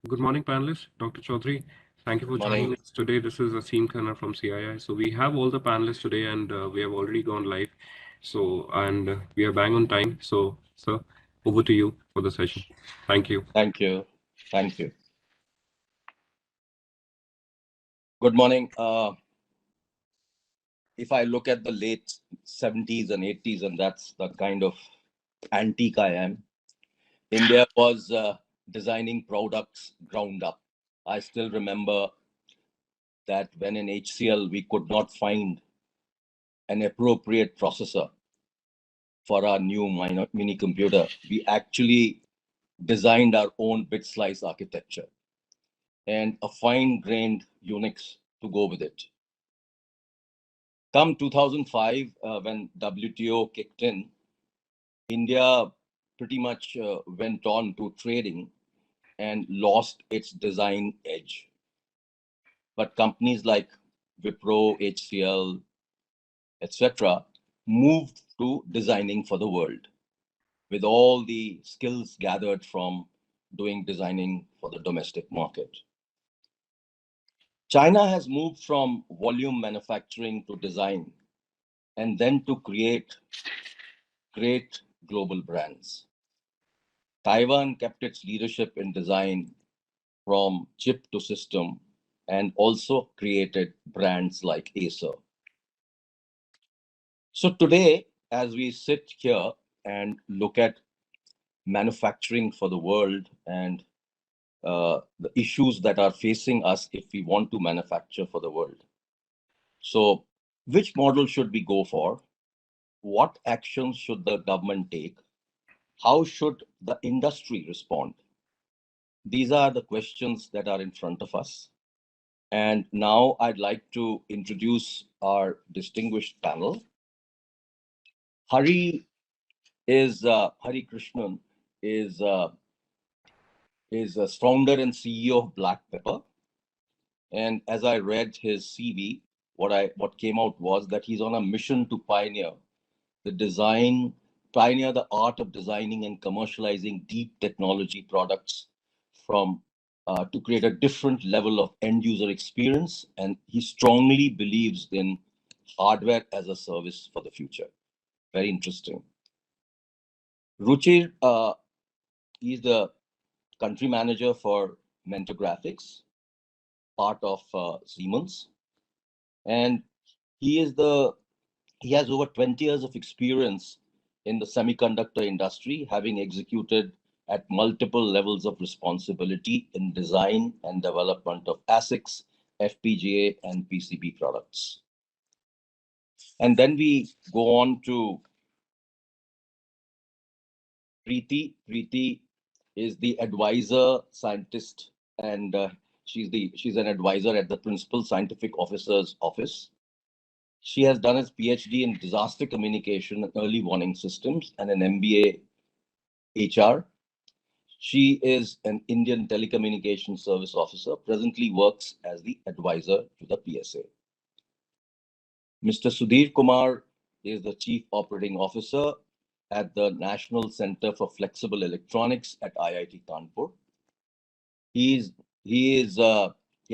Good morning, panelists. Dr. Chaudhry, thank you for joining Morning. us today. This is Asim Khanna from CII. So we have all the panelists today, and we have already gone live. We are bang on time. So, sir, over to you for the session. Thank you. Thank you. Thank you. Good morning. If I look at the late 70s and 80s, and that's the kind of antique I am, India was designing products ground up. I still remember that when in HCL we could not find an appropriate processor for our new mini computer, we actually designed our own bit slice architecture and a fine-grained Unix to go with it. Come 2005, when WTO kicked in, India pretty much went on to trading and lost its design edge. But companies like Wipro, HCL, etc., moved to designing for the world with all the skills gathered from doing designing for the domestic market. China has moved from volume manufacturing to design and then to create great global brands. Taiwan kept its leadership in design from chip to system and also created brands like Acer. So today, as we sit here and look at manufacturing for the world and the issues that are facing us if we want to manufacture for the world. So, which model should we go for? What actions should the government take? How should the industry respond? These are the questions that are in front of us. And now I'd like to introduce our distinguished panel. Hari Hari Krishnan is a founder and CEO of Black Pepper. And as I read his CV, what came out was that he's on a mission to pioneer the art of designing and commercializing deep technology products from to create a different level of end user experience. And he strongly believes in hardware as a service for the future. Very interesting. Ruchir, he's the country manager for Mentor Graphics, part of Siemens, and he is he has over 20 years of experience in the semiconductor industry, having executed at multiple levels of responsibility in design and development of ASICs, FPGA, and PCB products. And then we go on to Preeti. Preeti is the advisor scientist, and she's an advisor at the Principal Scientific Officer's Office. She has done his PhD in disaster communication and early warning systems and an MBA HR. She is an Indian telecommunication service officer, presently works as the advisor to the PSA. Mr. Sudheer Kumar is the Chief Operating Officer at the National Center for Flexible Electronics at IIT Kanpur. He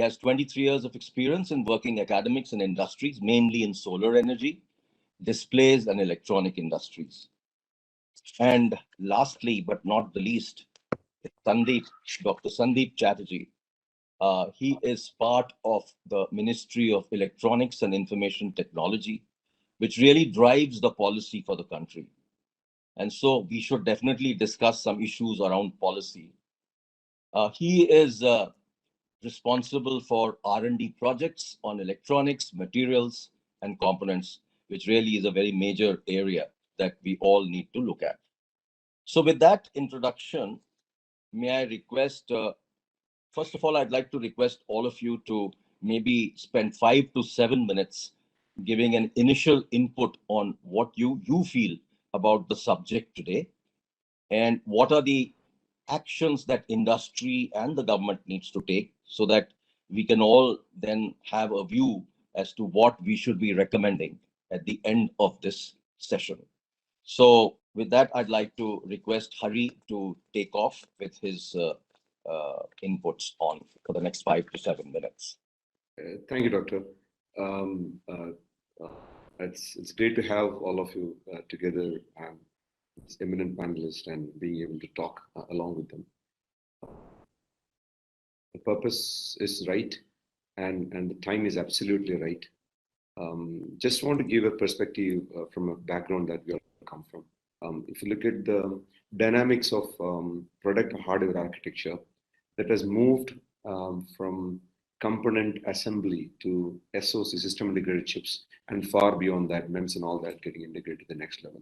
has 23 years of experience in working academics and industries, mainly in solar energy, displays, and electronic industries. And lastly, but not the least, Dr. Sandip Chatterjee. He is part of the Ministry of Electronics and Information Technology, which really drives the policy for the country. And so we should definitely discuss some issues around policy. He is responsible for R&D projects on electronics, materials, and components, which really is a very major area that we all need to look at. So with that introduction, may I request, first of all, I'd like to request all of you to maybe spend 5 to 7 minutes giving an initial input on what you feel about the subject today and what are the actions that industry and the government needs to take so that we can all then have a view as to what we should be recommending at the end of this session. So with that, I'd like to request Hari to take off with his inputs on for the next 5 to 7 minutes. Thank you, Doctor. Um, uh, it's great to have all of you together, as eminent panelists, and being able to talk along with them. The purpose is right, and the time is absolutely right. Just want to give a perspective from a background that we all come from. If you look at the dynamics of product hardware architecture, that has moved from component assembly to SoC, system integrated chips, and far beyond that, MEMS and all that getting integrated to the next level.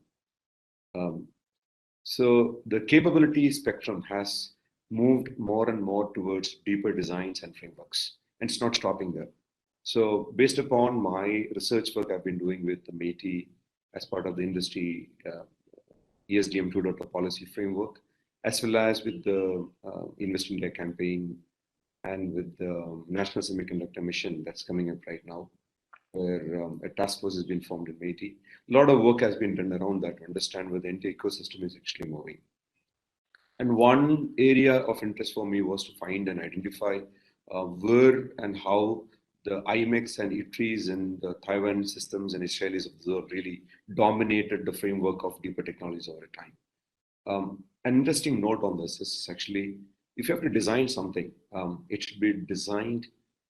So the capability spectrum has moved more and more towards deeper designs and frameworks, and it's not stopping there. So based upon my research work I've been doing with the MATI as part of the industry ESDM 2.0 policy framework, as well as with the Invest India campaign and with the National Semiconductor Mission that's coming up right now, where a task force has been formed in MATI. A lot of work has been done around that to understand where the entire ecosystem is actually moving. And one area of interest for me was to find and identify where and how the IMEX and ITRIs and the Taiwan systems and Israelis really dominated the framework of deeper technologies over time. An interesting note on this is actually, if you have to design something, it should be designed,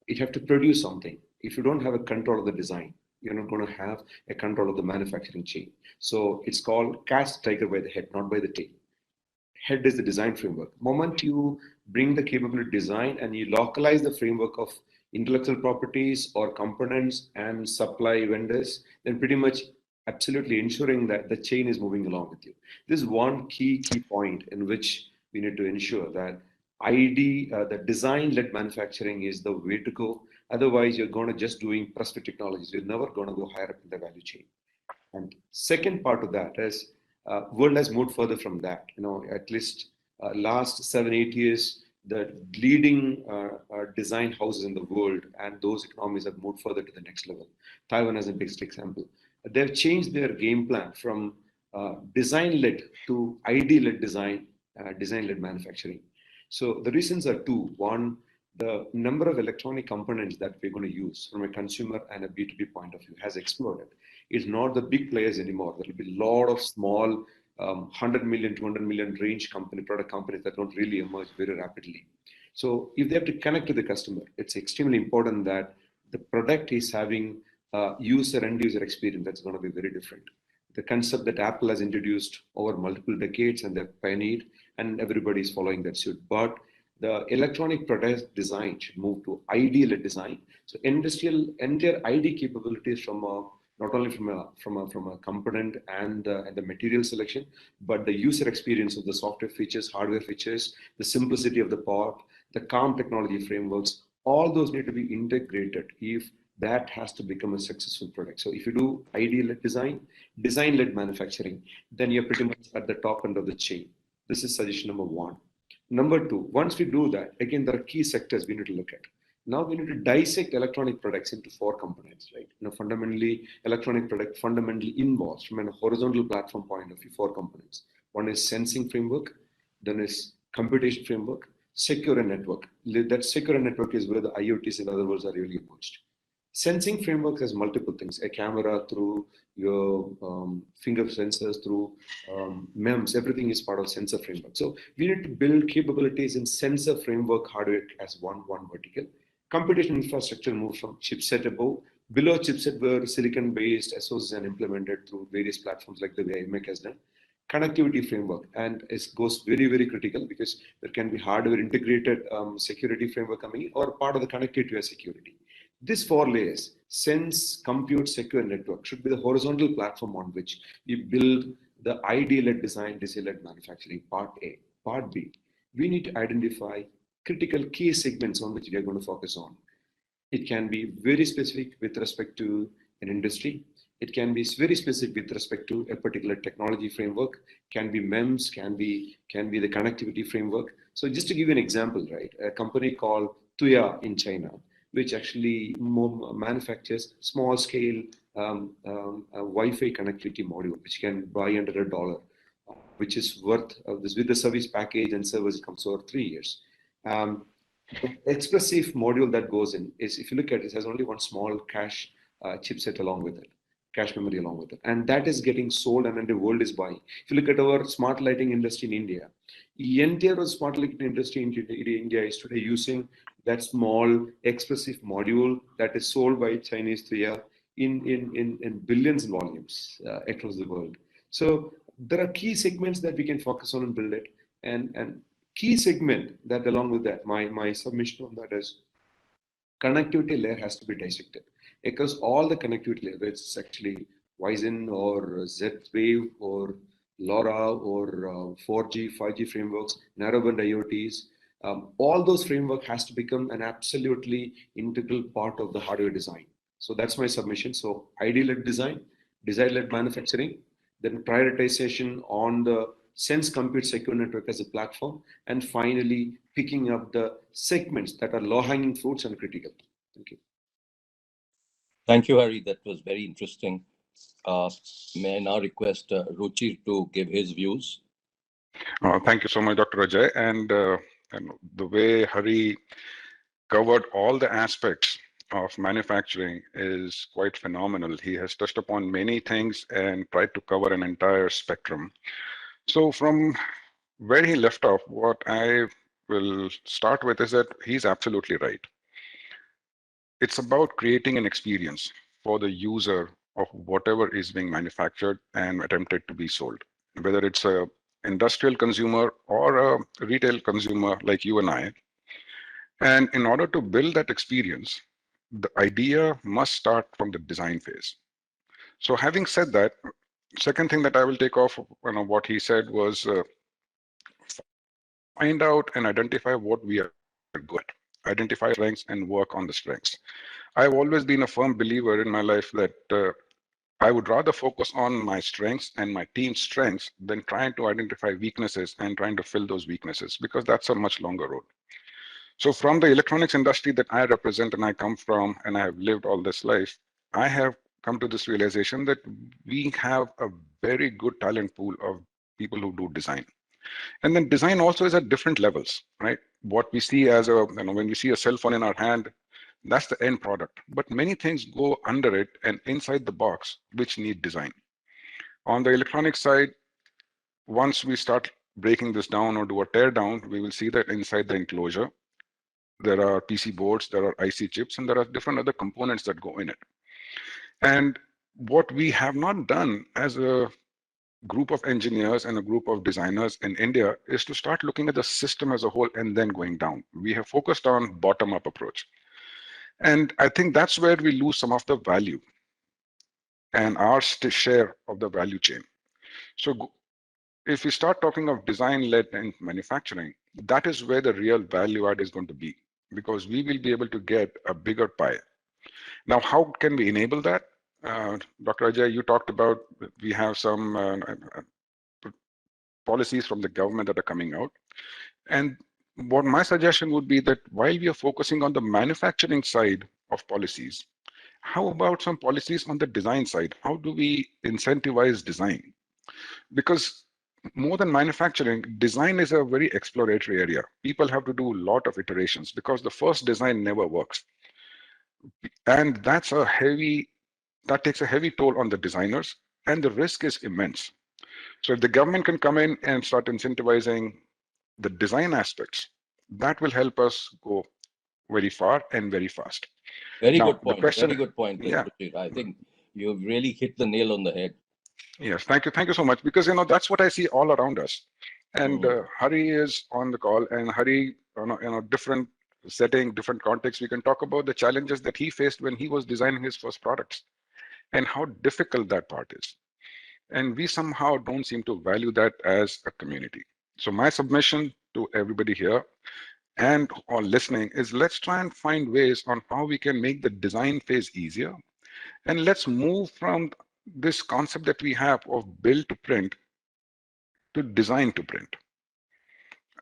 it have to produce something. If you don't have a control of the design, you're not going to have a control of the manufacturing chain. So it's called catch the tiger by the head, not by the tail. Head is the design framework. Moment you bring the capability design and you localize the framework of intellectual properties or components and supply vendors, then pretty much absolutely ensuring that the chain is moving along with you. This is one key point in which we need to ensure that the design-led manufacturing is the way to go. Otherwise, you're going to just doing press-fit technologies. You're never going to go higher up in the value chain. And second part of that is world has moved further from that. At least last 7-8 years, the leading design houses in the world and those economies have moved further to the next level. Taiwan is a big example. They've changed their game plan from design-led to ID-led design, design-led manufacturing. So the reasons are two. One, the number of electronic components that we're going to use from a consumer and a B2B point of view has exploded. It's not the big players anymore. There will be a lot of small 100 million, 200 million range product companies that don't really emerge very rapidly. So if they have to connect to the customer, it's extremely important that the product is having end user experience that's going to be very different. The concept that Apple has introduced over multiple decades and they've pioneered, and everybody is following that suit. But the electronic product design should move to ID-led design. So entire ID capabilities from not only from a component and the material selection, but the user experience of the software features, hardware features, the simplicity of the part, the CALM technology frameworks, all those need to be integrated if that has to become a successful product. So if you do ID-led design, design-led manufacturing, then you're pretty much at the top end of the chain. This is suggestion number one. Number two, once we do that, again, there are key sectors we need to look at. Now we need to dissect electronic products into 4 components, right? Fundamentally, electronic product fundamentally involves, from a horizontal platform point of view, 4 components. One is sensing framework, then is computation framework, secure and network. That secure and network is where the IoTs and other words are really emerged. Sensing framework has multiple things: a camera, through your finger sensors, through MEMS, everything is part of sensor framework. So we need to build capabilities in sensor framework hardware as one vertical. Computation infrastructure moves from chipset above. Below chipset, where silicon-based SoCs are implemented through various platforms like the way IMEC has done. Connectivity framework, and it goes very, very critical because there can be hardware integrated security framework coming in, or part of the connectivity security. These 4 layers, sense, compute, secure, network, should be the horizontal platform on which we build the ID-led design, design-led manufacturing, part A. Part B, we need to identify critical key segments on which we are going to focus on. It can be very specific with respect to an industry. It can be very specific with respect to a particular technology framework, can be MEMS, can be the connectivity framework. So just to give you an example, right, a company called Tuya in China, which actually manufactures small scale Wi-Fi connectivity module, which you can buy under $1, which is worth with the service package and service comes over 3 years. The expressive module that goes in is, if you look at it, it has only one small cache chipset along with it, cache memory along with it. And that is getting sold and then the world is buying. If you look at our smart lighting industry in India, the entire smart lighting industry in India is today using that small expressive module that is sold by Chinese 3R in billions in volumes across the world. So there are key segments that we can focus on and build it. And key segment that along with that, my submission on that is connectivity layer has to be dissected because all the connectivity layer, it's actually Wizen or Z-Wave or LoRa or 4G, 5G frameworks, narrowband IoTs, all those framework has to become an absolutely integral part of the hardware design. So that's my submission. So ID-led design, design-led manufacturing, then prioritization on the sense compute secure network as a platform, and finally picking up the segments that are low-hanging fruits and critical. Thank you. Thank you, Hari. That was very interesting. May I now request Ruchir to give his views? Thank you so much, Dr. Ajay. And the way Hari covered all the aspects of manufacturing is quite phenomenal. He has touched upon many things and tried to cover an entire spectrum. So from where he left off, what I will start with is that he's absolutely right. It's about creating an experience for the user of whatever is being manufactured and attempted to be sold, whether it's a industrial consumer or a retail consumer like you and I. And in order to build that experience, the idea must start from the design phase. So having said that, second thing that I will take off what he said was find out and identify what we are good at, identify strengths and work on the strengths. I've always been a firm believer in my life that I would rather focus on my strengths and my team's strengths than trying to identify weaknesses and trying to fill those weaknesses, because that's a much longer road. So from the electronics industry that I represent and I come from, and I have lived all this life, I have come to this realization that we have a very good talent pool of people who do design. And then design also is at different levels, right? What we see as when we see a cell phone in our hand, that's the end product. But many things go under it and inside the box, which need design. On the electronic side, once we start breaking this down or do a tear down, we will see that inside the enclosure, there are PC boards, there are IC chips, and there are different other components that go in it. And what we have not done as a group of engineers and a group of designers in India is to start looking at the system as a whole and then going down. We have focused on bottom-up approach. And I think that's where we lose some of the value and our share of the value chain. So if we start talking of design-led and manufacturing, that is where the real value add is going to be, because we will be able to get a bigger pie. Now, how can we enable that? Dr. Ajay, you talked about we have some policies from the government that are coming out. And what my suggestion would be that while we are focusing on the manufacturing side of policies, how about some policies on the design side? How do we incentivize design? Because more than manufacturing, design is a very exploratory area. People have to do a lot of iterations because the first design never works. And that takes a heavy toll on the designers, and the risk is immense. So if the government can come in and start incentivizing the design aspects, that will help us go very far and very fast. Very Now, good point. Very good point. Yeah. I think you've really hit the nail on the head. Yes, thank you. Thank you so much. Because, that's what I see all around us. And Hari is on the call, and Hari, different setting, different context, we can talk about the challenges that he faced when he was designing his first products and how difficult that part is. And we somehow don't seem to value that as a community. So my submission to everybody here and all listening is, let's try and find ways on how we can make the design phase easier. And let's move from this concept that we have of build to print to design to print.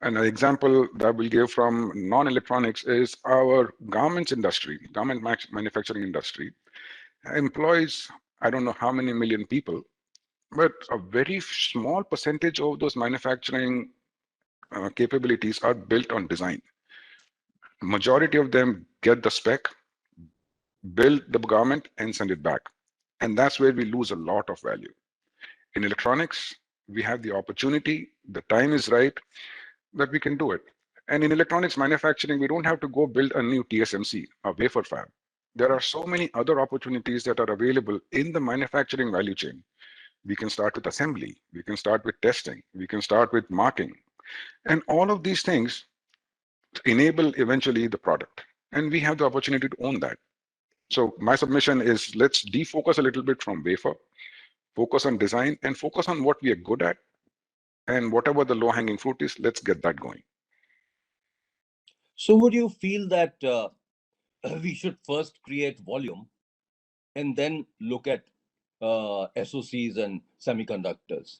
And an example that I will give from non-electronics is our garment manufacturing industry employs, I don't know how many million people, but a very small percentage of those manufacturing capabilities are built on design. Majority of them get the spec, build the garment, and send it back. And that's where we lose a lot of value. In electronics, we have the opportunity, the time is right, that we can do it. And in electronics manufacturing, we don't have to go build a new TSMC, a wafer fab. There are so many other opportunities that are available in the manufacturing value chain. We can start with assembly, we can start with testing, we can start with marking. And all of these things enable eventually the product. And we have the opportunity to own that. So my submission is, let's defocus a little bit from wafer, focus on design, and focus on what we are good at. And whatever the low-hanging fruit is, let's get that going. So would you feel that we should first create volume and then look at SOCs and semiconductors?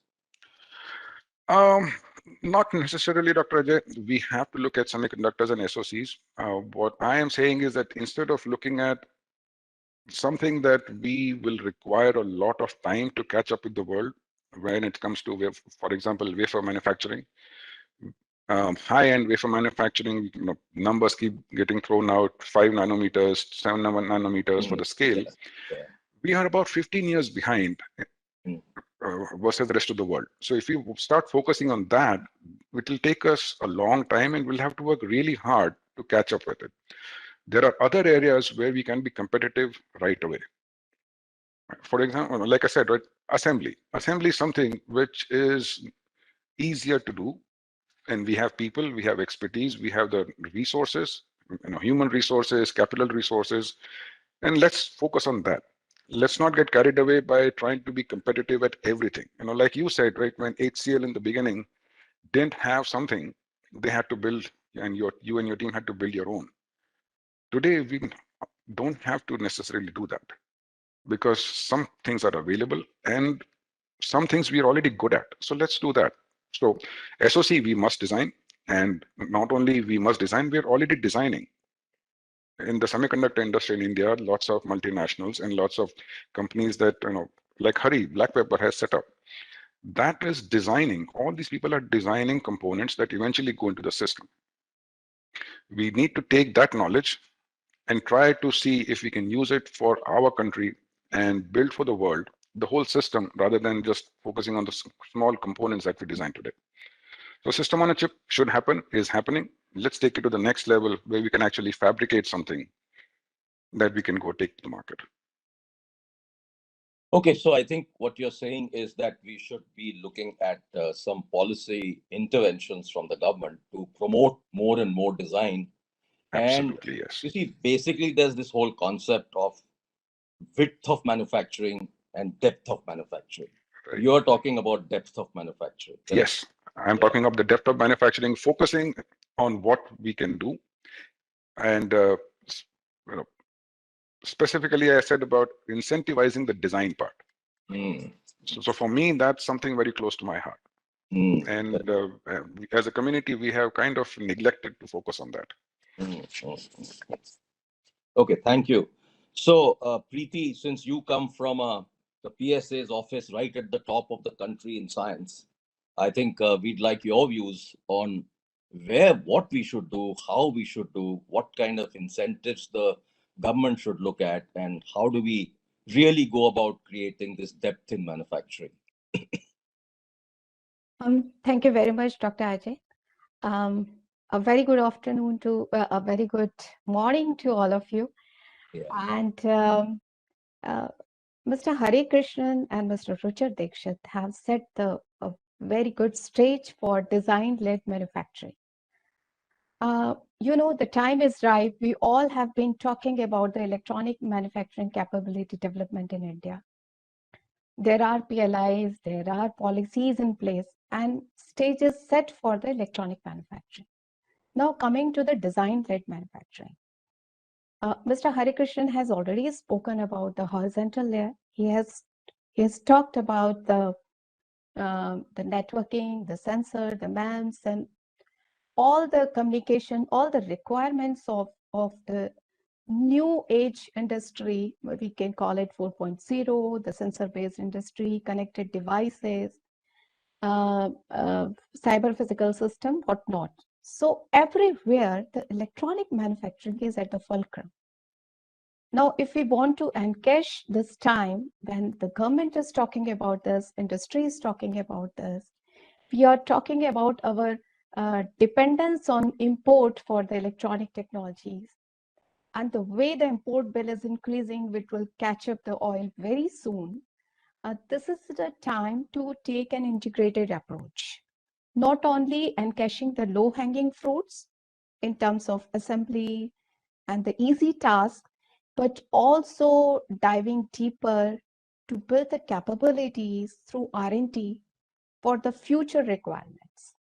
Not necessarily, Dr. Ajay. We have to look at semiconductors and SOCs. What I am saying is that instead of looking at something that we will require a lot of time to catch up with the world when it comes to, for example, wafer manufacturing, high-end wafer manufacturing, numbers keep getting thrown out, 5 nanometers, 7 nanometers for the scale. Yes. Yeah. We are about 15 years behind versus the rest of the world. So if we start focusing on that, it will take us a long time and we'll have to work really hard to catch up with it. There are other areas where we can be competitive right away. For example, like I said, right, assembly. Assembly is something which is easier to do. And we have people, we have expertise, we have the resources, human resources, capital resources, and let's focus on that. Let's not get carried away by trying to be competitive at everything. Like you said, right, when HCL in the beginning didn't have something, they had to build, and you and your team had to build your own. Today, we don't have to necessarily do that because some things are available and some things we are already good at. So let's do that. So SOC, we must design, and not only we must design, we're already designing. In the semiconductor industry in India, lots of multinationals and lots of companies that, like Hari, Black Pepper has set up. That is designing. All these people are designing components that eventually go into the system. We need to take that knowledge and try to see if we can use it for our country and build for the world, the whole system, rather than just focusing on the small components that we design today. So system on a chip should happen, is happening. Let's take it to the next level where we can actually fabricate something that we can go take to the market. Okay, so I think what you're saying is that we should be looking at some policy interventions from the government to promote more and more design. Absolutely, And yes. you see, basically, there's this whole concept of width of manufacturing and depth of manufacturing. Right. You're talking about depth of manufacturing. Correct? Yes, I'm talking of the depth of manufacturing, focusing on what we can do. And specifically, I said about incentivizing the design part. So for me, that's something very close to my heart. And as a community, we have kind of neglected to focus on that. Okay, thank you. So, Preeti, since you come from the PSA's office right at the top of the country in science, I think we'd like your views on what we should do, how we should do, what kind of incentives the government should look at, and how do we really go about creating this depth in manufacturing. Thank you very much, Dr. Ajay. A very good afternoon to a very good morning to all of you. Yeah. And Mr. Hari Krishnan and Mr. Ruchir Dixit have set a very good stage for design-led manufacturing. The time is right. We all have been talking about the electronic manufacturing capability development in India. There are PLIs, there are policies in place, and stages set for the electronic manufacturing. Now coming to the design-led manufacturing. Mr. Hari Krishnan has already spoken about the horizontal layer. He has talked about the networking, the sensor, the MEMS, and all the communication, all the requirements of the new age industry. We can call it 4.0, the sensor-based industry, connected devices, cyber physical system, whatnot. So everywhere, the electronic manufacturing is at the fulcrum. Now, if we want to encash this time when the government is talking about this, industry is talking about this, we are talking about our dependence on import for the electronic technologies. And the way the import bill is increasing, which will catch up the oil very soon, this is the time to take an integrated approach. Not only encashing the low-hanging fruits in terms of assembly and the easy task, but also diving deeper to build the capabilities through R&D for the future requirements.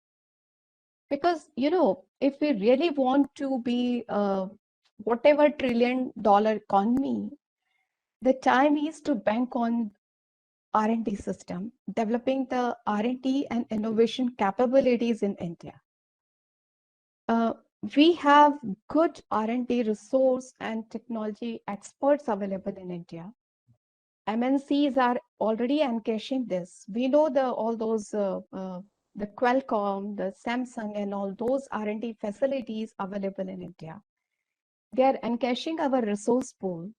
Because, if we really want to be whatever trillion-dollar economy, the time is to bank on R&D system, developing the R&D and innovation capabilities in India. We have good R&D resource and technology experts available in India. MNCs are already encashing this. We know all those the Qualcomm, the Samsung, and all those R&D facilities available in India. They are encashing our resource pool.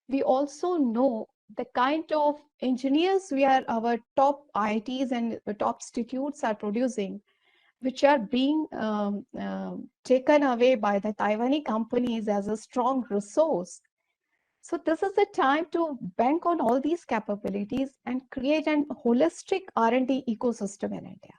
We also know the kind of engineers our top IITs and the top institutes are producing, which are being taken away by the Taiwanese companies as a strong resource. So this is the time to bank on all these capabilities and create an holistic R&D ecosystem in India.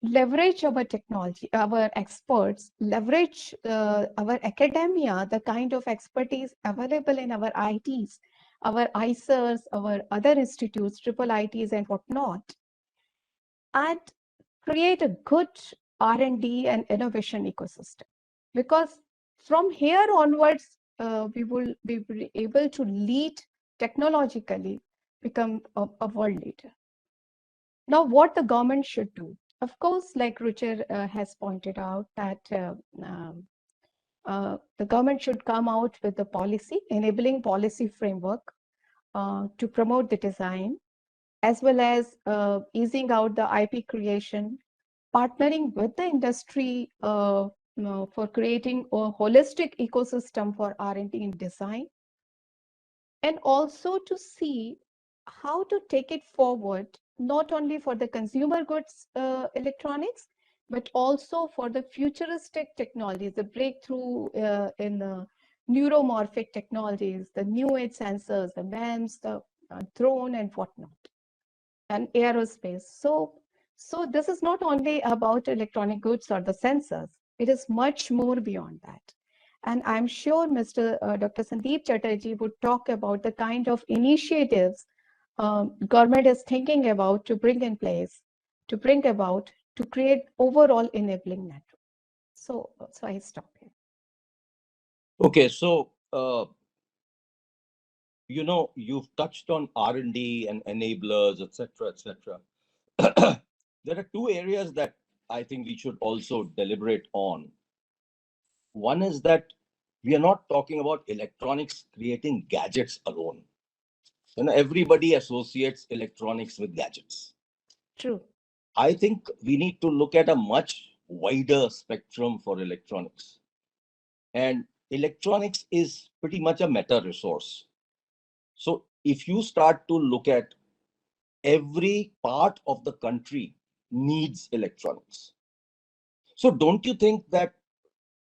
Leverage our technology, our experts, leverage our academia, the kind of expertise available in our IITs, our ICERs, our other institutes, triple ITs and whatnot, and create a good R&D and innovation ecosystem. Because from here onwards, we will be able to lead technologically, become a world leader. Now, what the government should do? Of course, like Ruchir has pointed out, that the government should come out with a policy, enabling policy framework to promote the design, as well as easing out the IP creation, partnering with the industry for creating a holistic ecosystem for R&D in design, and also to see how to take it forward, not only for the consumer goods electronics, but also for the futuristic technologies, the breakthrough in neuromorphic technologies, the new age sensors, the MEMS, the drone and whatnot, and aerospace. So this is not only about electronic goods or the sensors, it is much more beyond that. And I'm sure Dr. Sandip Chatterjee would talk about the kind of initiatives government is thinking about to bring in place, to bring about, to create overall enabling network. So I stop here. Okay, so you've touched on R&D and enablers, etc., etc. There are two areas that I think we should also deliberate on. One is that we are not talking about electronics creating gadgets alone. Everybody associates electronics with gadgets. True. I think we need to look at a much wider spectrum for electronics. And electronics is pretty much a meta resource. So if you start to look at every part of the country needs electronics. So don't you think that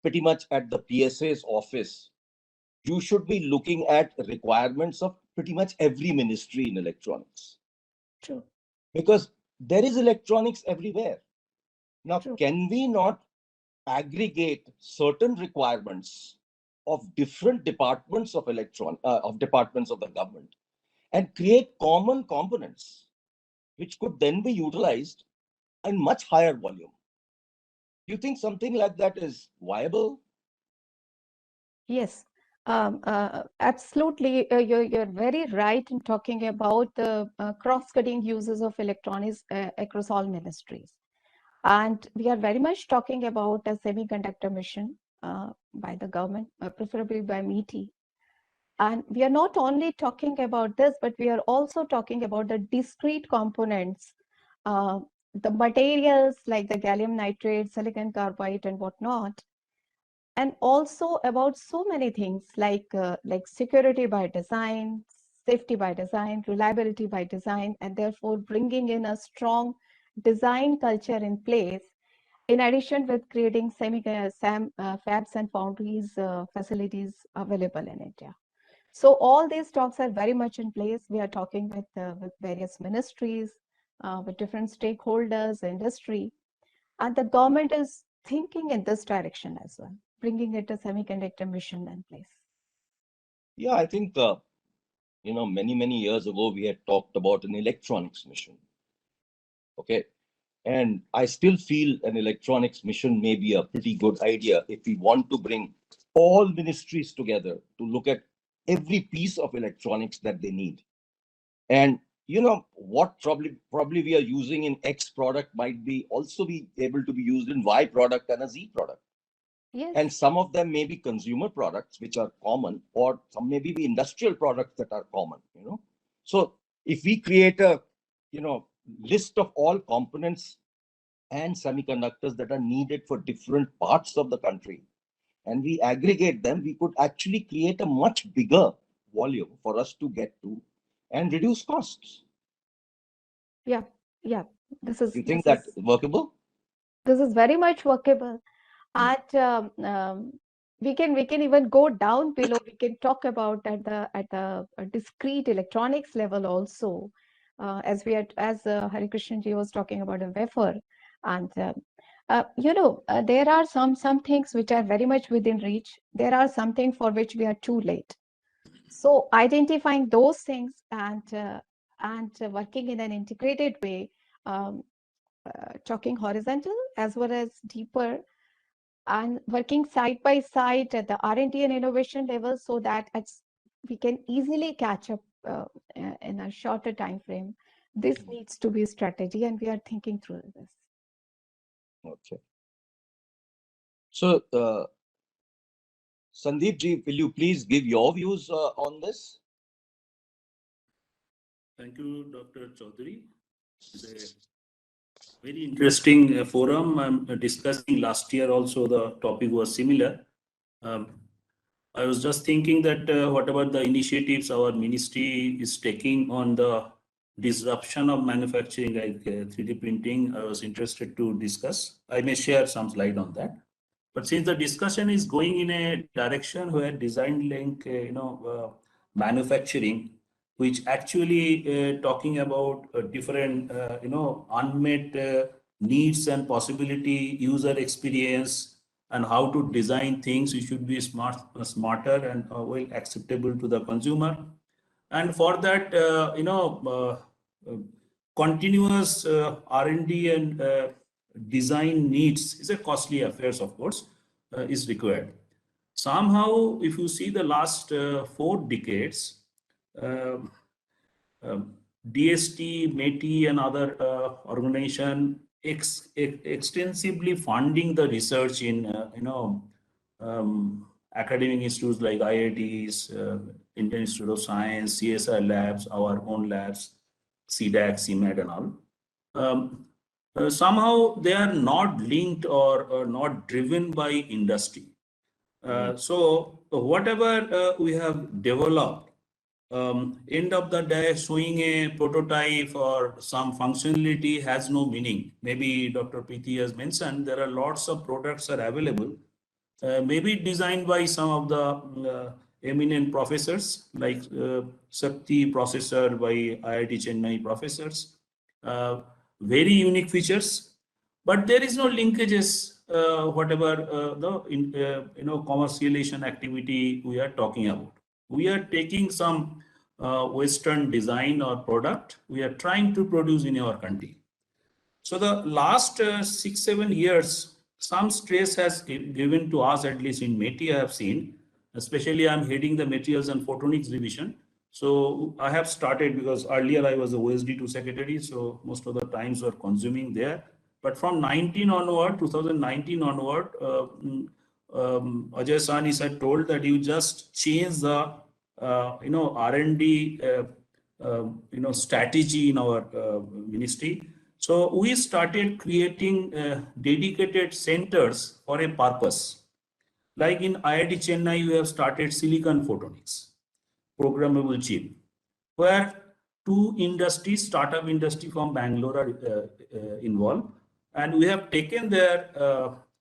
pretty much at the PSA's office, you should be looking at requirements of pretty much every ministry in electronics? True. Because there is electronics everywhere. Now, True. Can we not aggregate certain requirements of different departments of departments of the government and create common components which could then be utilized in much higher volume? Do you think something like that is viable? Yes, absolutely. You're very right in talking about the cross-cutting uses of electronics across all ministries. And we are very much talking about a semiconductor mission by the government, preferably by METI. And we are not only talking about this, but we are also talking about the discrete components the materials like the gallium nitride, silicon carbide, and whatnot, and also about so many things like security by design, safety by design, reliability by design, and therefore bringing in a strong design culture in place. In addition, with creating fabs and foundries facilities available in India. So all these talks are very much in place. We are talking with various ministries, with different stakeholders, industry, and the government is thinking in this direction as well, bringing it a semiconductor mission in place. Yeah, I think, many years ago, we had talked about an electronics mission. Okay. And I still feel an electronics mission may be a pretty good idea if we want to bring all ministries together to look at every piece of electronics that they need. And what probably we are using in X product might be also be able to be used in Y product and a Z product. Yes. And some of them may be consumer products, which are common, or some may be industrial products that are common, So if we create a, list of all components and semiconductors that are needed for different parts of the country, and we aggregate them, we could actually create a much bigger volume for us to get to and reduce costs. Yeah. This is You think that's workable? This is very much workable. And we can even go down below. We can talk about at the discrete electronics level also, as Hari Krishnan ji was talking about a wafer, and there are some things which are very much within reach. There are some things for which we are too late. So identifying those things and working in an integrated way, talking horizontal as well as deeper, and working side by side at the R&D and innovation level, so that we can easily catch up in a shorter time frame. This needs to be a strategy, and we are thinking through this. Okay. So, Sandip ji, will you please give your views on this? Thank you, Dr. Chowdhry. It's a very interesting forum. I'm discussing last year also, the topic was similar. I was just thinking that what about the initiatives our ministry is taking on the disruption of manufacturing, like 3D printing. I was interested to discuss. I may share some slide on that. But since the discussion is going in a direction where design link, manufacturing, which actually talking about different, unmet needs and possibility, user experience, and how to design things which should be smarter and well acceptable to the consumer. And for that, continuous R&D and design needs is a costly affairs, of course, is required. Somehow, if you see the last 4 decades, DST, METI, and other organization extensively funding the research in academic institutes like IITs, Indian Institute of Science, CSI labs, our own labs, CDAC, CMAT, and all. Somehow they are not linked or not driven by industry. So whatever we have developed, end of the day, showing a prototype or some functionality has no meaning. Maybe Dr. Preeti has mentioned there are lots of products are available, maybe designed by some of the eminent professors, like Shakti processor by IIT Chennai professors, very unique features, but there is no linkages, whatever the commercialization activity we are talking about. We are taking some Western design or product we are trying to produce in our country. So the last 6-7 years, some stress has given to us, at least in METI I have seen, especially I'm heading the materials and photonics division. So I have started, because earlier I was the OSD2 secretary, so most of the times were consuming there. But from 2019 onward, Ajay Sani had told that you just change the R&D strategy in our ministry. So we started creating dedicated centers for a purpose. Like in IIT Chennai, we have started Silicon Photonics, programmable chip, where two industries, startup industry from Bangalore are involved. And we have taken their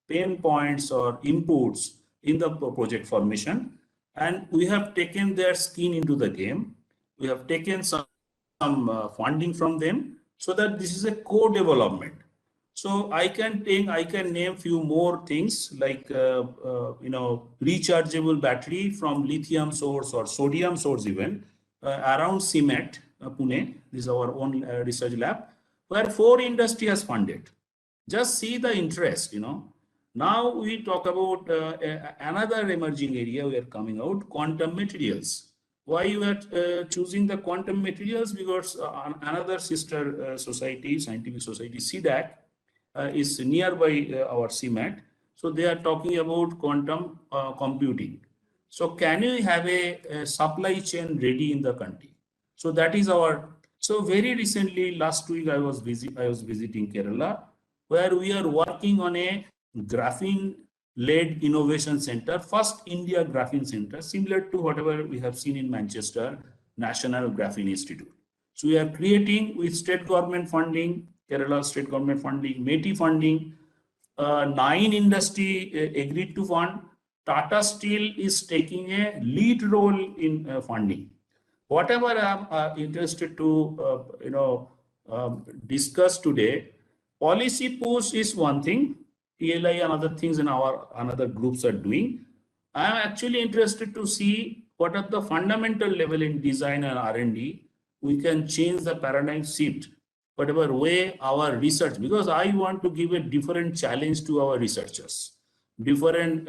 pain points or inputs in the project formation. And we have taken their skin into the game. We have taken some funding from them so that this is a co-development. So I can name few more things like rechargeable battery from lithium source or sodium source even around CIMET, Pune. This is our own research lab where 4 industry has funded. Just see the interest, Now we talk about another emerging area we are coming out, quantum materials. Why you are choosing the quantum materials? Because another sister society, scientific society, CDAC, is nearby our CMAT. So they are talking about quantum computing. So can you have a supply chain ready in the country? So that is our. So very recently, last week I was visiting Kerala, where we are working on a graphene-led innovation center, first India graphene center, similar to whatever we have seen in Manchester, National Graphene Institute. So we are creating with state government funding, Kerala state government funding, METI funding, 9 industry agreed to fund. Tata Steel is taking a lead role in funding. Whatever I'm interested to discuss today, policy push is one thing, PLI and other things in our another groups are doing. I am actually interested to see what at the fundamental level in design and R&D we can change the paradigm shift, whatever way our research, because I want to give a different challenge to our researchers, different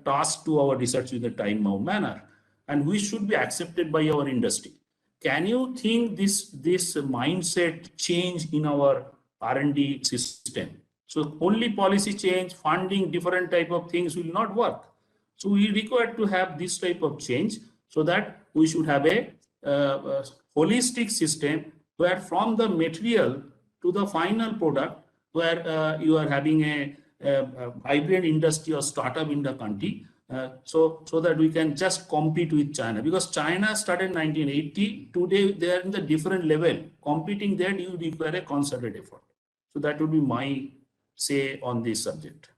task to our research in a time-bound manner, and we should be accepted by our industry. Can you think this mindset change in our R&D system? So only policy change, funding, different type of things will not work. So we require to have this type of change so that we should have a holistic system where from the material to the final product, where you are having a vibrant industry or startup in the country, so that we can just compete with China, because China started in 1980. Today they are in the different level. Competing there, you require a concerted effort. So that would be my say on this subject.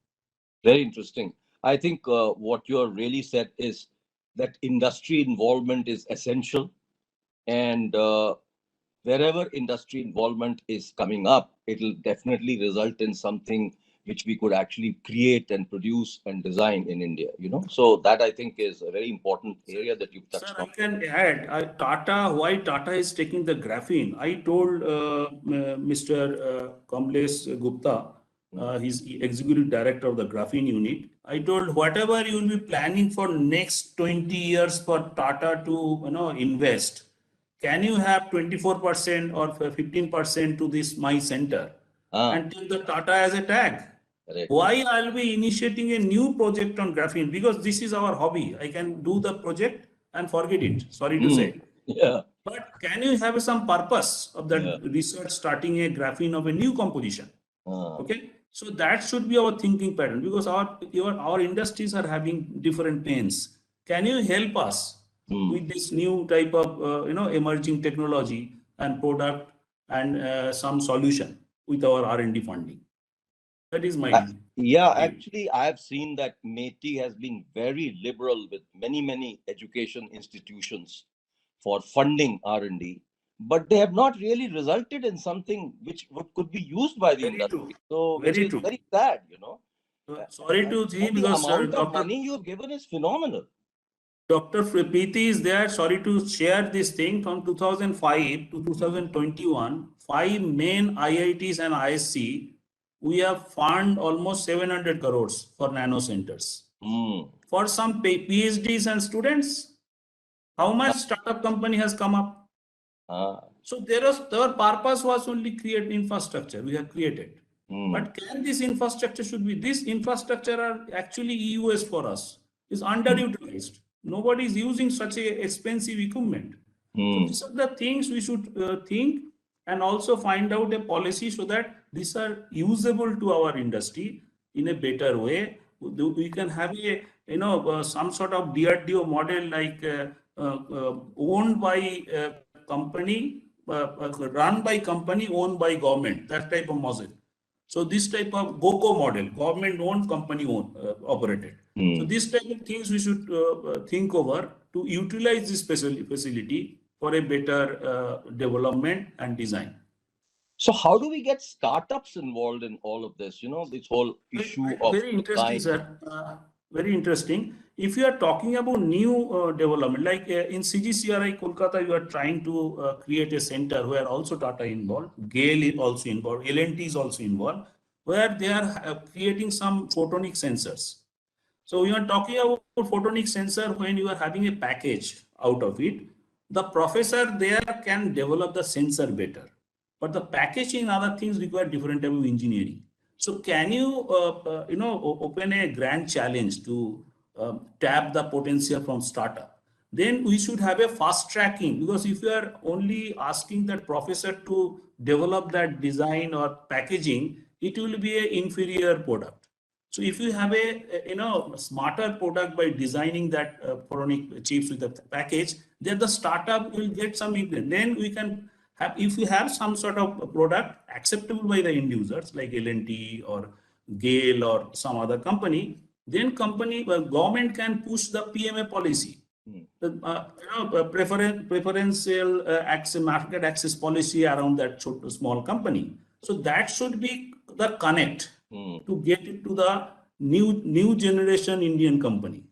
Very interesting. I think what you are really said is that industry involvement is essential, and wherever industry involvement is coming up, it will definitely result in something which we could actually create and produce and design in India, So that I think is a very important area that you've touched on. I can add, Tata, why Tata is taking the graphene. I told Mr. Kamlesh Gupta, he's executive director of the graphene unit. I told whatever you will be planning for next 20 years for Tata to invest, can you have 24% or 15% to this my center and take the Tata as a tag? Correct. Why I'll be initiating a new project on graphene? Because this is our hobby. I can do the project and forget it. Sorry to say. Yeah. But can you have some purpose of that research starting a graphene of a new composition? Okay. So that should be our thinking pattern, because our industries are having different pains. Can you help us with this new type of emerging technology and product and some solution with our R&D funding? That is my actually, I have seen that METI has been very liberal with many education institutions for funding R&D, but they have not really resulted in something which could be used by the industry. True. So Very which is true. very sad, Sorry to see, the because amount of money you have given is phenomenal. Dr. Preeti is there. Sorry to share this thing. From 2005 to 2021, 5 main IITs and ISC, we have funded almost 700 crores for nano centers. For some PhDs and students, how much startup company has come up? So their purpose was only create infrastructure. We have created. But can this infrastructure this infrastructure are actually EUS for us, is underutilized. Nobody is using such a expensive equipment. So these are the things we should think and also find out a policy so that these are usable to our industry in a better way. We can have a some sort of DRDO model like owned by a company, run by company, owned by government, that type of model. So this type of GOCO model, government owned, company owned, operated. So this type of things we should think over to utilize this facility for a better development and design. So how do we get startups involved in all of this? This whole issue of very interesting, sir. Very interesting. If you are talking about new development, like in CGCRI Kolkata, you are trying to create a center where also Tata involved, GAIL is also involved, L&T is also involved, where they are creating some photonic sensors. So you are talking about photonic sensor when you are having a package out of it. The professor there can develop the sensor better, but the packaging and other things require different type of engineering. So can you open a grand challenge to tap the potential from startup? Then we should have a fast tracking, because if you are only asking that professor to develop that design or packaging, it will be an inferior product. So if you have a smarter product by designing that photonic chips with the package, then the startup will get some income. Then we can have, if we have some sort of product acceptable by the end users like L&T or GAIL or some other company, then government can push the PMA policy. Preferential access, market access policy around that small company. So that should be the connect to get it to the new generation Indian company,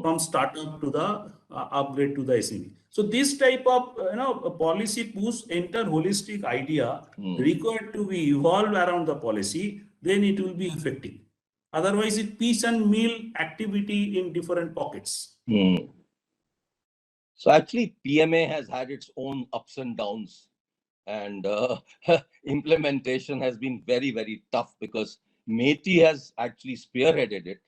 from startup to the upgrade to the SME. So this type of policy push, enter holistic idea required to be evolved around the policy, then it will be effective. Otherwise, it piece and meal activity in different pockets. So actually, PMA has had its own ups and downs, and implementation has been very, very tough because MeitY has actually spearheaded it,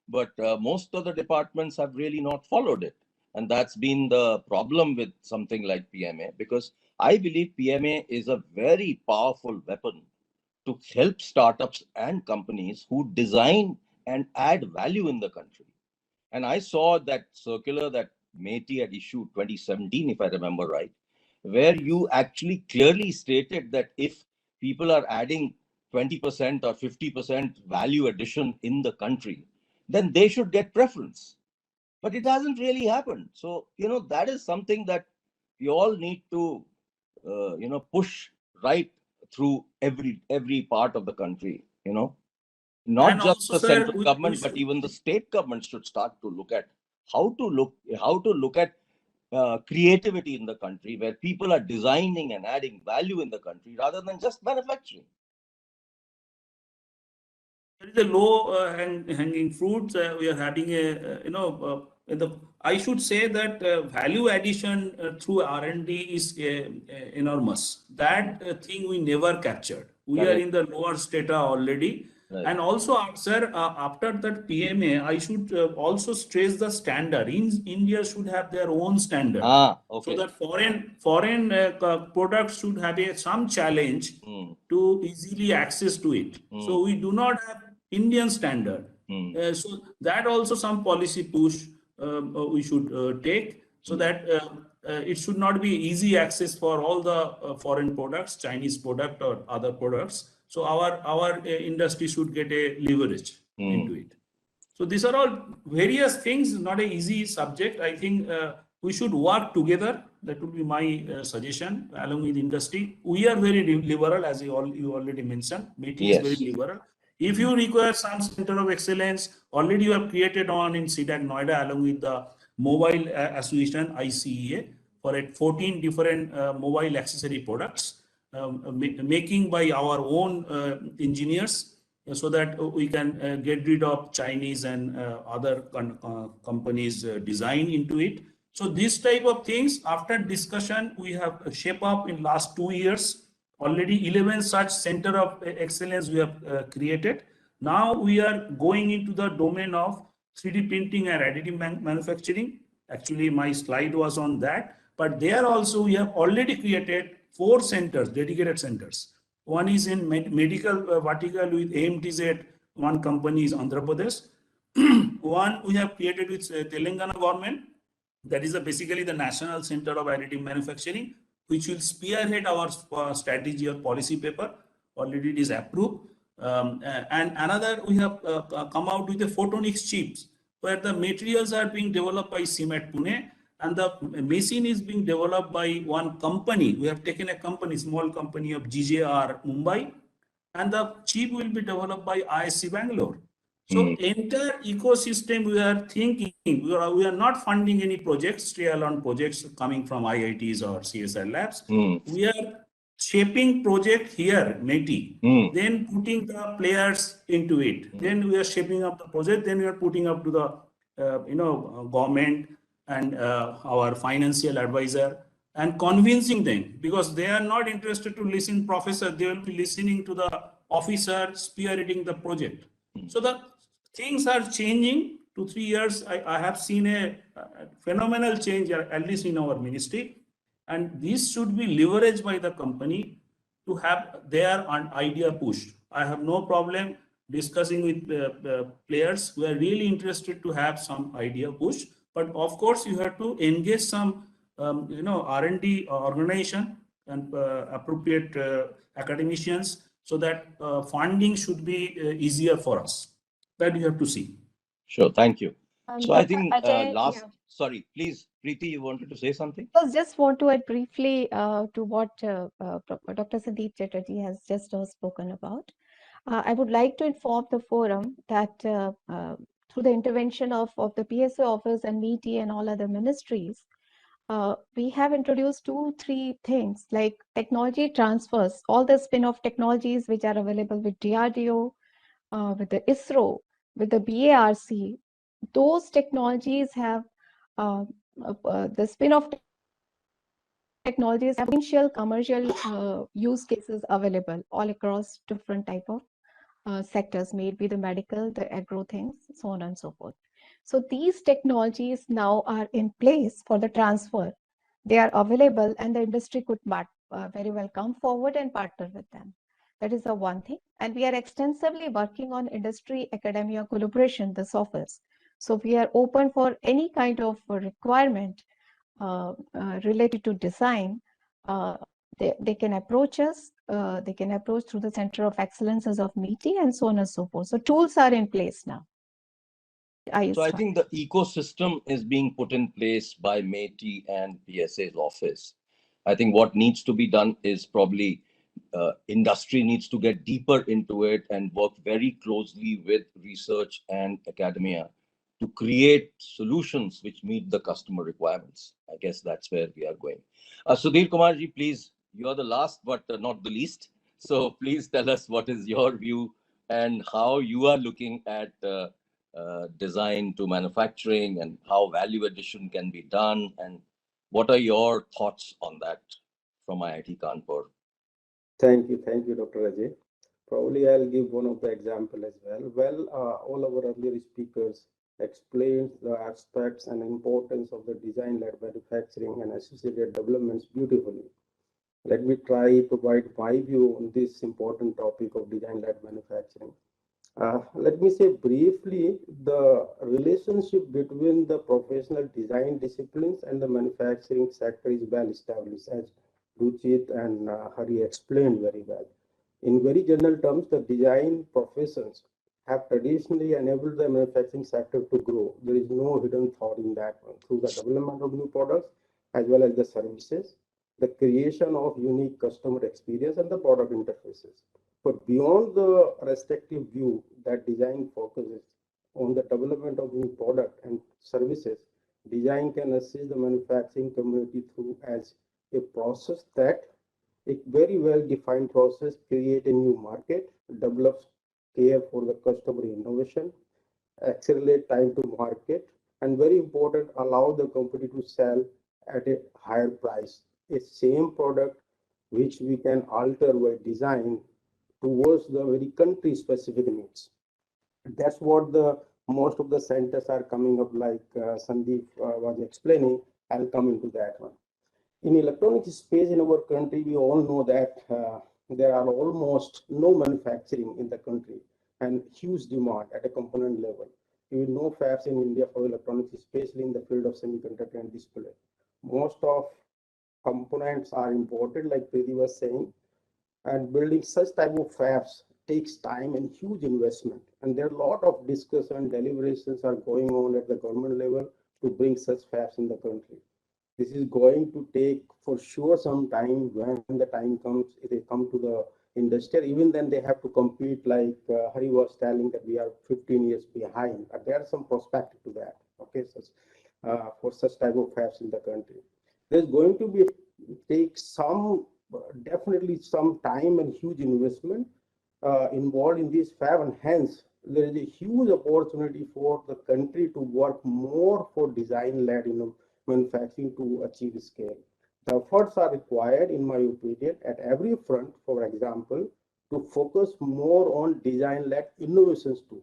but most of the departments have really not followed it. And that's been the problem with something like PMA, because I believe PMA is a very powerful weapon to help startups and companies who design and add value in the country. And I saw that circular that MeitY had issued 2017, if I remember right, where you actually clearly stated that if people are adding 20% or 50% value addition in the country, then they should get preference. But it hasn't really happened. So, that is something that we all need to, push right through every part of the country, Not And just also, the sir, central government, but even the state government should start to look at how to look at creativity in the country, where people are designing and adding value in the country rather than just manufacturing. There is a low hanging fruits. We are having I should say that value addition through R&D is enormous. That thing we never captured. We are in the lower strata already. Right. And also, sir, after that PMA, I should also stress the standard. India should have their own standard. Okay. So that foreign products should have some challenge to easily access to it. So we do not have Indian standard. So that also some policy push we should take, so that it should not be easy access for all the foreign products, Chinese product or other products. So our industry should get a leverage into it. So these are all various things, not an easy subject. I think we should work together. That would be my suggestion along with industry. We are very liberal, as you already mentioned. MeitY is very liberal. If you require some center of excellence, already you have created one in CDAC Noida along with the Mobile Association ICEA for 14 different mobile accessory products. Making by our own engineers, so that we can get rid of Chinese and other companies' design into it. So this type of things, after discussion, we have shaped up in last 2 years. Already 11 such center of excellence we have created. Now we are going into the domain of 3D printing and additive manufacturing. Actually, my slide was on that. But there also we have already created 4 centers, dedicated centers. One is in medical vertical with AMTZ, one company is Andhra Pradesh. One we have created with Telangana government, that is basically the National Center of Additive Manufacturing, which will spearhead our strategy or policy paper. Already it is approved. And another, we have come out with the photonics chips, where the materials are being developed by CIMAT Pune, and the machine is being developed by one company. We have taken a company, small company of GJR Mumbai, and the chip will be developed by ISC Bangalore. So entire ecosystem we are thinking, we are not funding any projects, trial projects coming from IITs or CSI labs. We are shaping project here, METI, then putting the players into it. Then we are shaping up the project, then we are putting up to the government and our financial advisor and convincing them, because they are not interested to listen professor, they will be listening to the officer spearheading the project. So the things are changing. 2-3 years, I have seen a phenomenal change, at least in our ministry. And this should be leveraged by the company to have their idea pushed. I have no problem discussing with players who are really interested to have some idea pushed. But of course, you have to engage some R&D organization and appropriate academicians, so that funding should be easier for us. That you have to see. Sure, thank you. So I Dr. think Ajay, sorry, please, Preeti, you wanted to say something? I just want to add briefly to what Dr. Sandip Chatterjee has just spoken about. I would like to inform the forum that through the intervention of the PSO office and METI and all other ministries, we have introduced 2-3 things like technology transfers, all the spin-off technologies which are available with DRDO, with the ISRO, with the BARC. Those technologies have the spin-off technologies have potential commercial use cases available all across different type of sectors, maybe the medical, the agro things, so on and so forth. So these technologies now are in place for the transfer. They are available, and the industry could very well come forward and partner with them. That is the one thing. And we are extensively working on industry academia collaboration, this office. So we are open for any kind of requirement related to design. They can approach us. They can approach through the Center of Excellences of METI and so on and so forth. So tools are in place now. So I think the ecosystem is being put in place by METI and PSA's office. I think what needs to be done is probably industry needs to get deeper into it and work very closely with research and academia to create solutions which meet the customer requirements. I guess that's where we are going. Sudheer Kumar ji, please, you are the last but not the least. So please tell us what is your view and how you are looking at design to manufacturing and how value addition can be done, and what are your thoughts on that from IIT Kanpur? Thank you, Dr. Ajay. Probably I'll give one of the example as well. Well, all our earlier speakers explained the aspects and importance of the design-led manufacturing and associated developments beautifully. Let me try to provide my view on this important topic of design-led manufacturing. Let me say briefly, the relationship between the professional design disciplines and the manufacturing sector is well established, as Ruchir and Hari explained very well. In very general terms, the design professions have traditionally enabled the manufacturing sector to grow. There is no hidden thought in that one. Through the development of new products as well as the services, the creation of unique customer experience and the product interfaces. But beyond the restrictive view that design focuses on the development of new product and services, design can assist the manufacturing community through as a process that a very well defined process create a new market, develops care for the customer innovation, accelerate time to market, and very important, allow the company to sell at a higher price. A same product which we can alter by design towards the very country specific needs. That's what the most of the centers are coming up, like Sandip was explaining. I'll come into that one. In electronic space in our country, we all know that there are almost no manufacturing in the country and huge demand at a component level. You know fabs in India for electronics, especially in the field of semiconductor and display. Most of components are imported, like Preeti was saying, and building such type of fabs takes time and huge investment. And there are a lot of discussion, deliberations are going on at the government level to bring such fabs in the country. This is going to take for sure some time. When the time comes, if they come to the industry, even then they have to compete, like Hari was telling that we are 15 years behind. There are some perspective to that, okay, for such type of fabs in the country. There's going to be take some, definitely some time and huge investment involved in this fab, and hence there is a huge opportunity for the country to work more for design-led manufacturing to achieve scale. The efforts are required, in my opinion, at every front, for example, to focus more on design-led innovations too.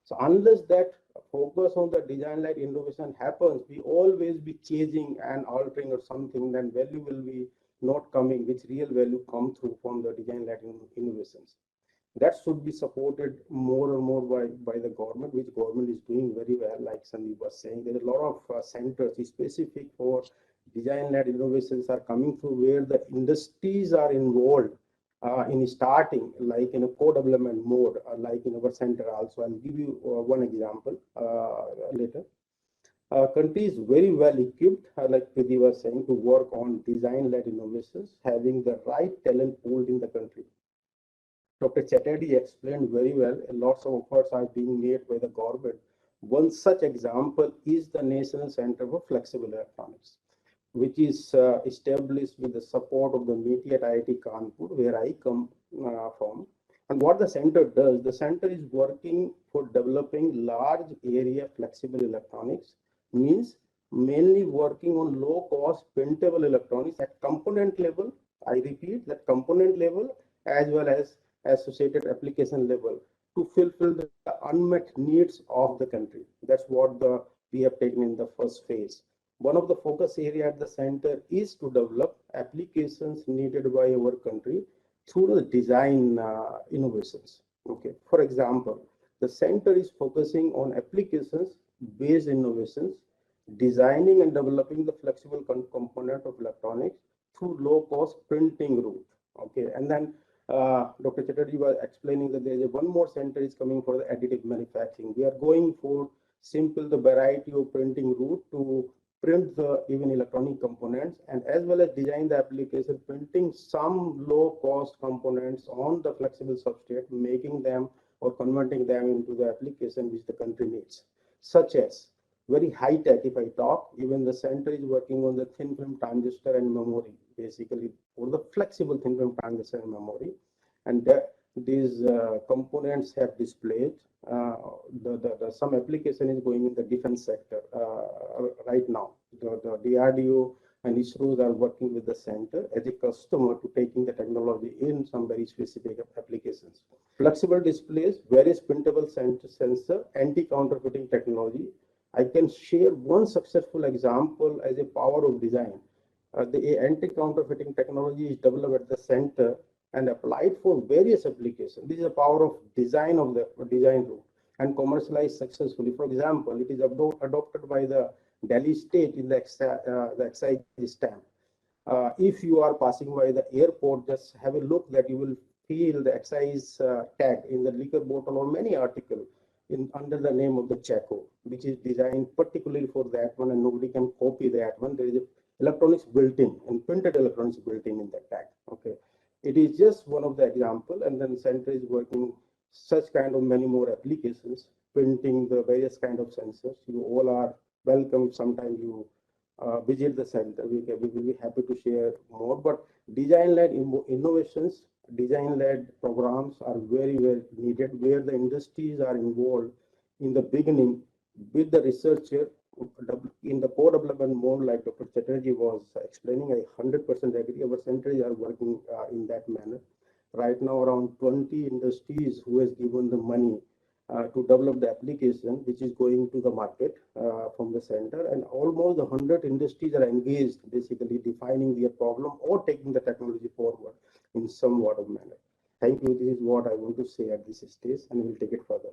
So unless that focus on the design-led innovation happens, we always be chasing and altering or something, then value will be not coming, which real value come through from the design-led innovations. That should be supported more and more by the government, which government is doing very well. Like Sandip was saying, there are a lot of centers specific for design-led innovations are coming through, where the industries are involved in starting, like in a co-development mode, like in our center also. I'll give you one example later. Country is very well equipped, like Preeti was saying, to work on design-led innovations, having the right talent pool in the country. Dr. Chatterjee explained very well, lots of efforts are being made by the government. One such example is the National Center for Flexible Electronics, which is established with the support of the MITI at IIT Kanpur, where I come from. And what the center does, the center is working for developing large area flexible electronics, means mainly working on low cost printable electronics at component level. I repeat, that component level as well as associated application level to fulfill the unmet needs of the country. That's what we have taken in the first phase. One of the focus area at the center is to develop applications needed by our country through the design innovations. Okay, for example, the center is focusing on applications based innovations, designing and developing the flexible component of electronics through low cost printing route. Okay, and then Dr. Chatterjee was explaining that there is one more center is coming for the additive manufacturing. We are going for simple the variety of printing route to print the even electronic components, and as well as design the application printing some low cost components on the flexible substrate, making them or converting them into the application which the country needs, such as very high tech. If I talk, even the center is working on the thin film transistor and memory, basically for the flexible thin film transistor and memory, and these components have displayed. Some application is going in the defense sector right now. The DRDO and ISROs are working with the center as a customer to taking the technology in some very specific applications. Flexible displays, various printable sensor, anti-counterfeiting technology. I can share one successful example as a power of design. The anti-counterfeiting technology is developed at the center and applied for various applications. This is the power of design route and commercialized successfully. For example, it is adopted by the Delhi state in the excise stamp. If you are passing by the airport, just have a look that you will feel the excise tag in the liquor bottle or many article under the name of the Chaco, which is designed particularly for that one, and nobody can copy that one. There is electronics built in and printed electronics built in that tag. Okay. It is just one of the example, and then center is working such kind of many more applications, printing the various kind of sensors. You all are welcome. Sometime you visit the center. We will be happy to share more. But design-led innovations, design-led programs are very, very needed, where the industries are involved in the beginning with the researcher in the co-development mode, like Dr. Chatterjee was explaining. I 100% agree. Our centers are working in that manner. Right now, around 20 industries who has given the money to develop the application which is going to the market from the center, and almost 100 industries are engaged, basically defining their problem or taking the technology forward in somewhat of manner. Thank you. This is what I want to say at this stage, and we'll take it further.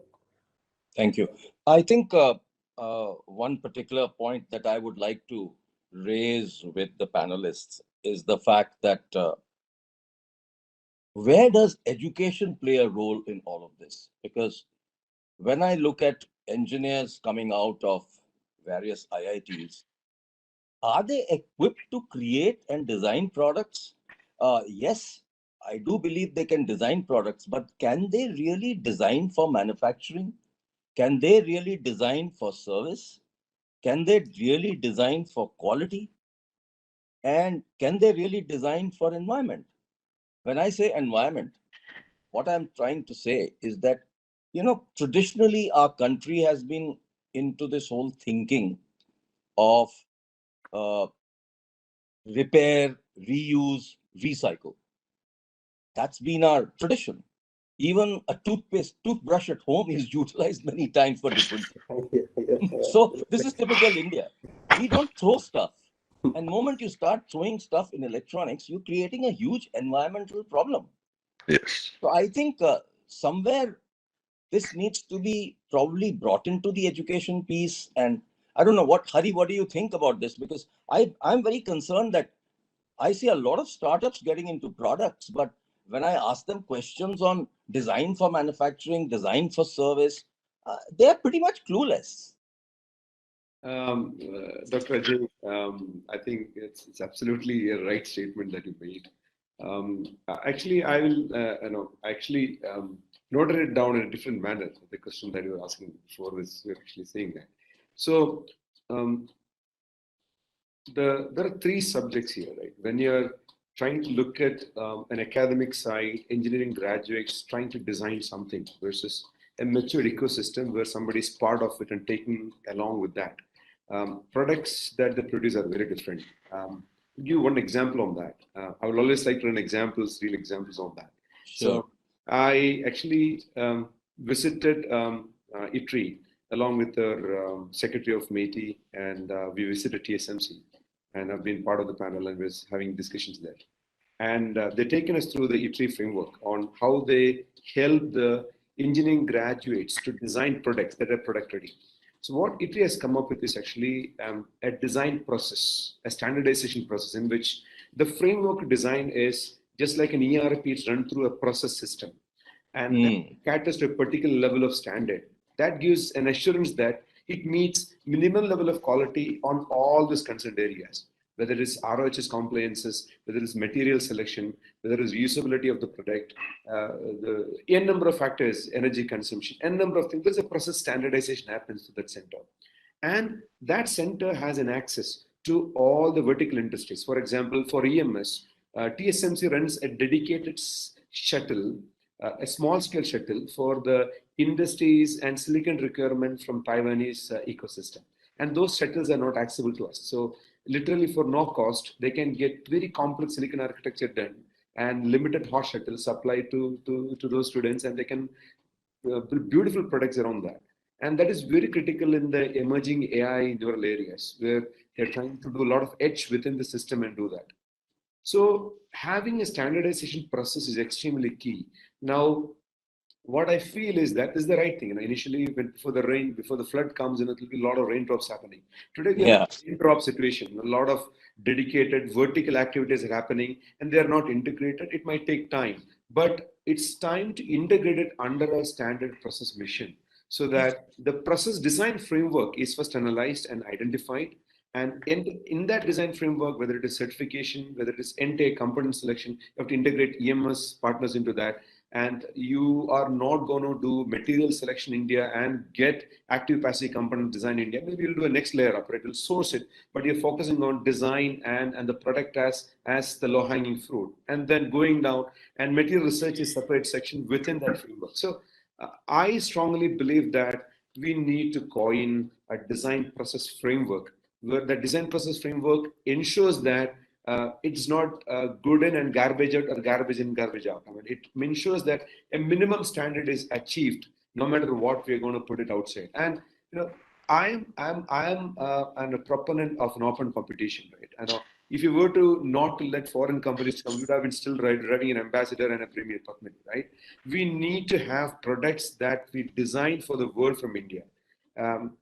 Thank you. I think one particular point that I would like to raise with the panelists is the fact that where does education play a role in all of this? Because when I look at engineers coming out of various IITs, are they equipped to create and design products? Yes, I do believe they can design products, but can they really design for manufacturing? Can they really design for service? Can they really design for quality? And can they really design for environment? When I say environment, what I'm trying to say is that, traditionally our country has been into this whole thinking of repair, reuse, recycle. That's been our tradition. Even a toothbrush at home is utilized many times for different things. So this is typical India. We don't throw stuff. And the moment you start throwing stuff in electronics, you're creating a huge environmental problem. Yes. So I think somewhere this needs to be probably brought into the education piece. And I don't know, Hari, what do you think about this? Because I'm very concerned that I see a lot of startups getting into products, but when I ask them questions on design for manufacturing, design for service, they're pretty much clueless. Dr. Ajay, I think it's absolutely a right statement that you made. Actually, I will, noted it down in a different manner. The question that you were asking before was you're actually saying that. So, there are three subjects here, right? When you're trying to look at an academic side, engineering graduates trying to design something versus a mature ecosystem where somebody's part of it and taking along with that. Products that they produce are very different. Give you one example on that. I would always like to run examples, real examples on that. Sure. So I actually visited ITRI along with the Secretary of MeitY, and we visited TSMC, and I've been part of the panel and was having discussions there. And they've taken us through the ITRI framework on how they help the engineering graduates to design products that are product ready. So what ITRI has come up with is actually a design process, a standardization process in which the framework design is just like an ERP, it's run through a process system and caters to a particular level of standard. That gives an assurance that it meets minimum level of quality on all these concerned areas, whether it is ROHS compliances, whether it is material selection, whether it is usability of the product, the n number of factors, energy consumption, n number of things. There's a process standardization happens to that center. And that center has an access to all the vertical industries. For example, for EMS, TSMC runs a dedicated shuttle, a small scale shuttle for the industries and silicon requirement from Taiwanese ecosystem. And those shuttles are not accessible to us. So literally for no cost, they can get very complex silicon architecture done and limited hot shuttles supplied to those students, and they can build beautiful products around that. And that is very critical in the emerging AI neural areas where they're trying to do a lot of edge within the system and do that. So having a standardization process is extremely key. Now, what I feel is that is the right thing. Initially, before the flood comes, there'll be a lot of raindrops happening. Today, we have a raindrop situation. A lot of dedicated vertical activities are happening, and they are not integrated. It might take time, but it's time to integrate it under a standard process mission, so that the process design framework is first analyzed and identified. And in that design framework, whether it is certification, whether it is end-to-end component selection, you have to integrate EMS partners into that. And you are not going to do material selection India and get active passive component design India. Maybe you'll do a next layer up, right? You'll source it, but you're focusing on design and the product as the low-hanging fruit. And then going down, and material research is a separate section within that framework. So I strongly believe that we need to coin a design process framework, where the design process framework ensures that it's not good in and garbage out or garbage in, garbage out. It ensures that a minimum standard is achieved no matter what we're going to put it outside. And I'm a proponent of an open competition, right? I know if you were to not to let foreign companies come, you would have been still running an ambassador and a premier company, right? We need to have products that we design for the world from India.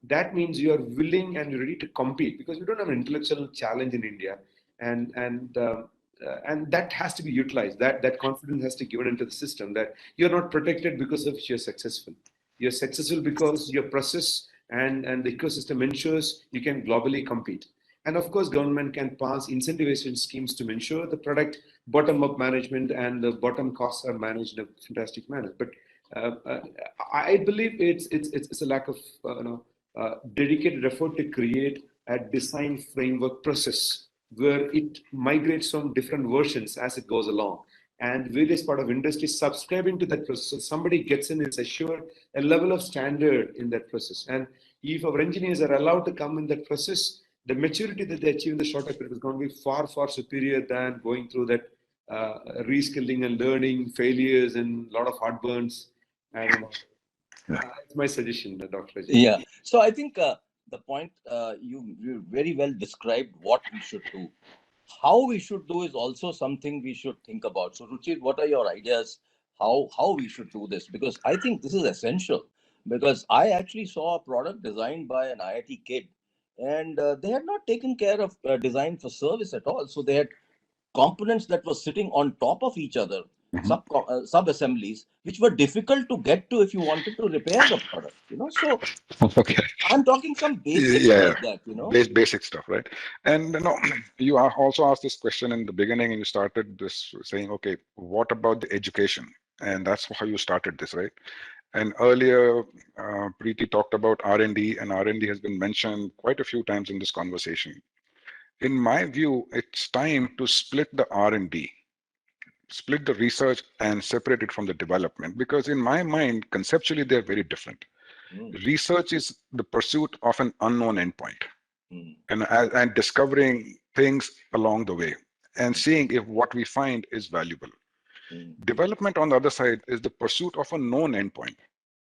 That means you are willing and you're ready to compete, because we don't have an intellectual challenge in India, and that has to be utilized. That confidence has to be given into the system, that you're not protected because of you're successful. You're successful because your process and the ecosystem ensures you can globally compete. And of course, government can pass incentivization schemes to ensure the product bottom-up management and the bottom costs are managed in a fantastic manner. But I believe it's a lack of dedicated effort to create a design framework process where it migrates from different versions as it goes along, and various part of industry subscribing to that process. So somebody gets in, is assured a level of standard in that process. And if our engineers are allowed to come in that process, the maturity that they achieve in the shorter period is going to be far, far superior than going through that reskilling and learning, failures, and a lot of heartburns. And that's my suggestion, Dr. Ajay. Yeah. So I think the point you very well described what we should do. How we should do is also something we should think about. So Ruchir, what are your ideas? How we should do this? Because I think this is essential. Because I actually saw a product designed by an IIT kid, and they had not taken care of design for service at all. So they had components that were sitting on top of each other, sub assemblies, which were difficult to get to if you wanted to repair the product. So Okay. I'm talking some basics Yeah, like that. basic stuff, right? And you also asked this question in the beginning, and you started this saying, okay, what about the education? And that's how you started this, right? And earlier, Preeti talked about R&D, and R&D has been mentioned quite a few times in this conversation. In my view, it's time to split the R&D, split the research and separate it from the development, because in my mind, conceptually, they're very different. Research is the pursuit of an unknown endpoint, and discovering things along the way and seeing if what we find is valuable. Development, on the other side, is the pursuit of a known endpoint.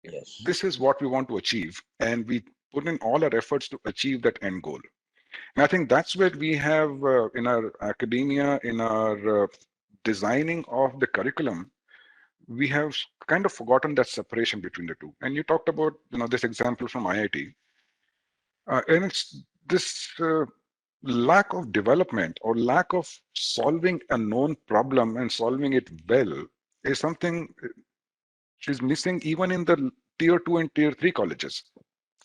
Yes. This is what we want to achieve, and we put in all our efforts to achieve that end goal. And I think that's where we have in our academia, in our designing of the curriculum, we have kind of forgotten that separation between the two. And you talked about this example from IIT, and it's this lack of development or lack of solving a known problem and solving it well is something which is missing even in the tier 2 and tier 3 colleges.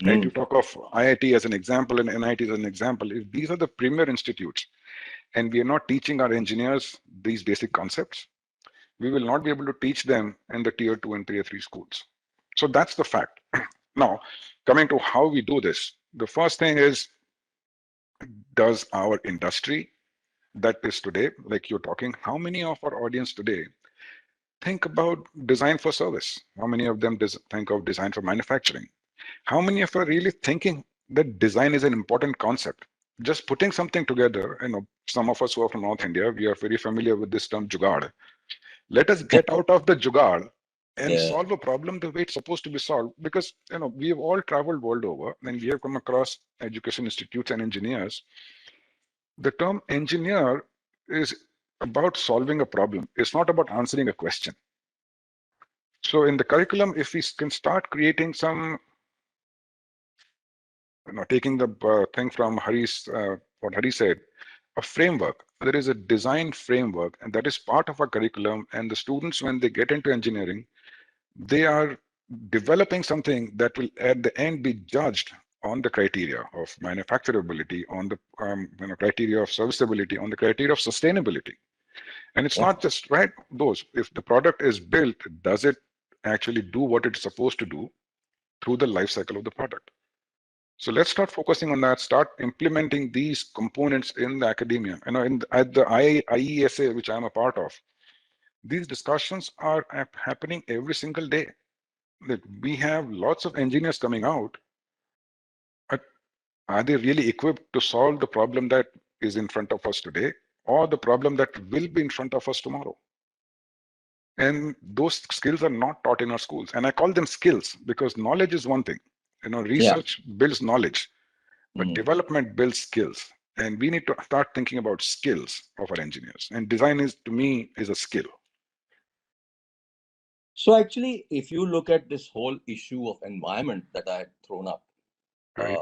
Right? You talk of IIT as an example and NIT as an example. If these are the premier institutes and we are not teaching our engineers these basic concepts, we will not be able to teach them in the tier 2 and tier 3 schools. So that's the fact. Now, coming to how we do this, the first thing is, does our industry that is today, like you're talking, how many of our audience today think about design for service? How many of them think of design for manufacturing? How many of are really thinking that design is an important concept? Just putting something together, some of us who are from North India, we are very familiar with this term jugaad. Let us get out of the jugaad and solve a problem the way it's supposed to be solved. Because we have all traveled world over, and we have come across education institutes and engineers. The term engineer is about solving a problem. It's not about answering a question. So in the curriculum, if we can start creating some, taking the thing from Hari's, what Hari said, a framework. There is a design framework, and that is part of our curriculum. And the students, when they get into engineering, they are developing something that will at the end be judged on the criteria of manufacturability, on the criteria of serviceability, on the criteria of sustainability. And it's not just those. If the product is built, does it actually do what it's supposed to do through the life cycle of the product? So let's start focusing on that, start implementing these components in the academia. At the IESA, which I'm a part of, these discussions are happening every single day. That we have lots of engineers coming out, but are they really equipped to solve the problem that is in front of us today, or the problem that will be in front of us tomorrow? And those skills are not taught in our schools. And I call them skills because knowledge is one thing. Research builds knowledge, but development builds skills. And we need to start thinking about skills of our engineers. And design is, to me, is a skill. So actually, if you look at this whole issue of environment that I had thrown up, Right.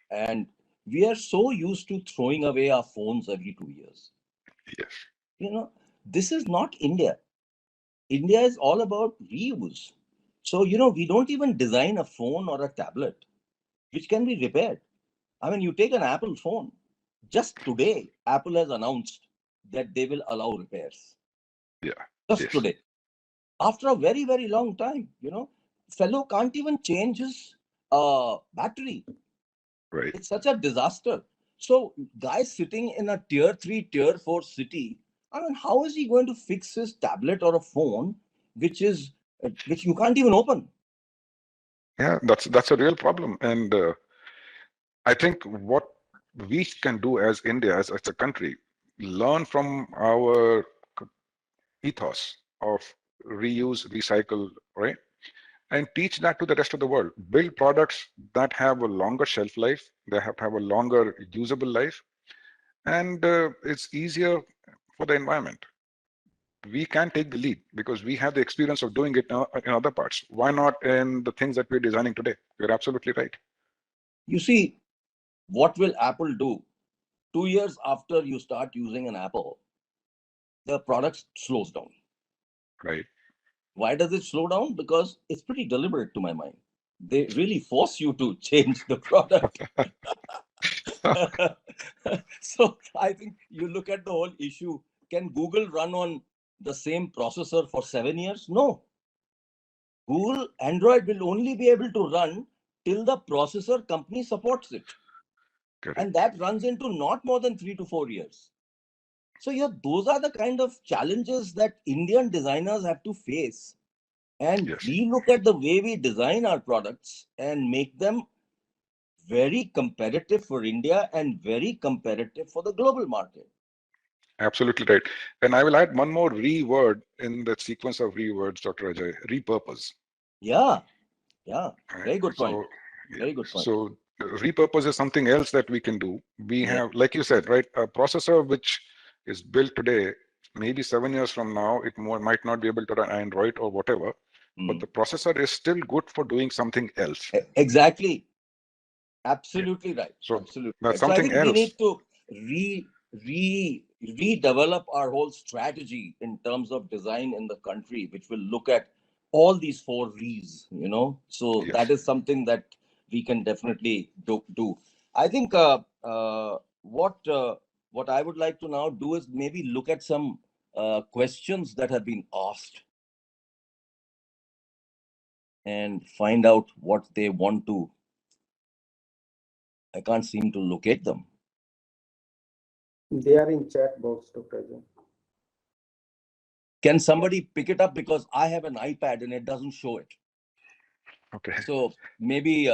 And we are so used to throwing away our phones every 2 years. Yes. This is not India. India is all about reuse. So, we don't even design a phone or a tablet which can be repaired. I mean, you take an Apple phone. Just today, Apple has announced that they will allow repairs. Yeah. Just today. After a very, very long time, fellow can't even change his battery. Right. It's such a disaster. So, guys sitting in a tier 3, tier 4 city, I mean, how is he going to fix his tablet or a phone which you can't even open? Yeah, that's a real problem. And I think what we can do as India, as a country, learn from our ethos of reuse, recycle, right? And teach that to the rest of the world. Build products that have a longer shelf life, they have to have a longer usable life, and it's easier for the environment. We can take the lead because we have the experience of doing it in other parts. Why not in the things that we're designing today? You're absolutely right. You see, what will Apple do? 2 years after you start using an Apple, the product slows down. Right. Why does it slow down? Because it's pretty deliberate to my mind. They really force you to change the product. So I think you look at the whole issue. Can Google run on the same processor for 7 years? No. Google Android will only be able to run till the processor company supports it. Correct. And that runs into not more than 3 to 4 years. So those are the kind of challenges that Indian designers have to face. And we look at the way we design our products and make them very competitive for India and very competitive for the global market. Absolutely right. And I will add one more re-word in the sequence of re-words, Dr. Ajay, repurpose. Yeah. Very good point. Very good point. So repurpose is something else that we can do. We have, like you said, right, a processor which is built today, maybe 7 years from now, it might not be able to run Android or whatever, but the processor is still good for doing something else. Exactly. Absolutely right. So absolutely that's right. something So I think else. we need to redevelop our whole strategy in terms of design in the country, which will look at all these 4 Rs, So that is something that we can definitely do. I think what I would like to now do is maybe look at some questions that have been asked and find out what they want to. I can't seem to locate them. They are in chat box, Dr. Ajay. Can somebody pick it up, because I have an iPad and it doesn't show it. Okay. So maybe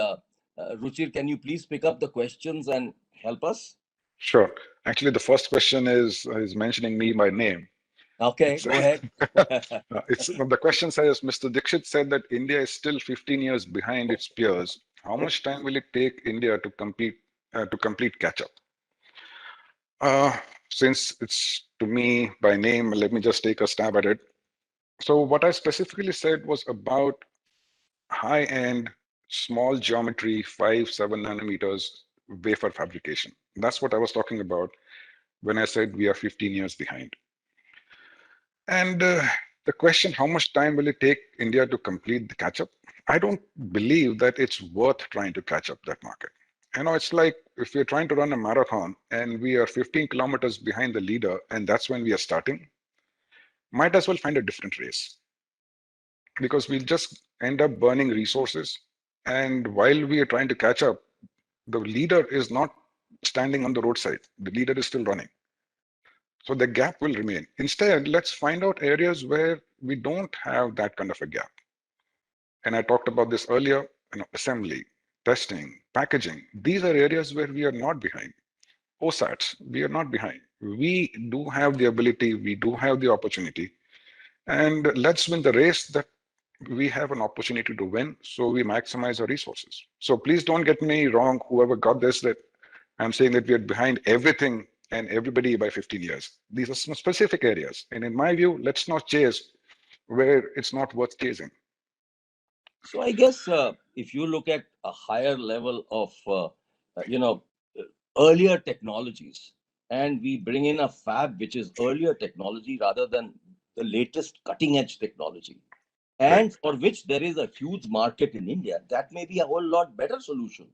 Ruchir, can you please pick up the questions and help us? Sure. Actually, the first question is mentioning me by name. Okay, go ahead. The question says, Mr. Dixit said that India is still 15 years behind its peers. How much time will it take India to complete catch-up? Since it's to me by name, let me just take a stab at it. So what I specifically said was about high-end, small geometry, 5-7 nanometers wafer fabrication. That's what I was talking about when I said we are 15 years behind. And the question, how much time will it take India to complete the catch-up? I don't believe that it's worth trying to catch up that market. It's like if we're trying to run a marathon and we are 15 kilometers behind the leader, and that's when we are starting, might as well find a different race, because we'll just end up burning resources. And while we are trying to catch up, the leader is not standing on the roadside. The leader is still running. So the gap will remain. Instead, let's find out areas where we don't have that kind of a gap. And I talked about this earlier, assembly, testing, packaging. These are areas where we are not behind. OSATs, we are not behind. We do have the ability, we do have the opportunity. And let's win the race that we have an opportunity to win, so we maximize our resources. So please don't get me wrong, whoever got this, that I'm saying that we are behind everything and everybody by 15 years. These are some specific areas. And in my view, let's not chase where it's not worth chasing. So I guess if you look at a higher level of, earlier technologies, and we bring in a fab which is earlier technology rather than the latest cutting edge technology, and Right. for which there is a huge market in India, that may be a whole lot better solution.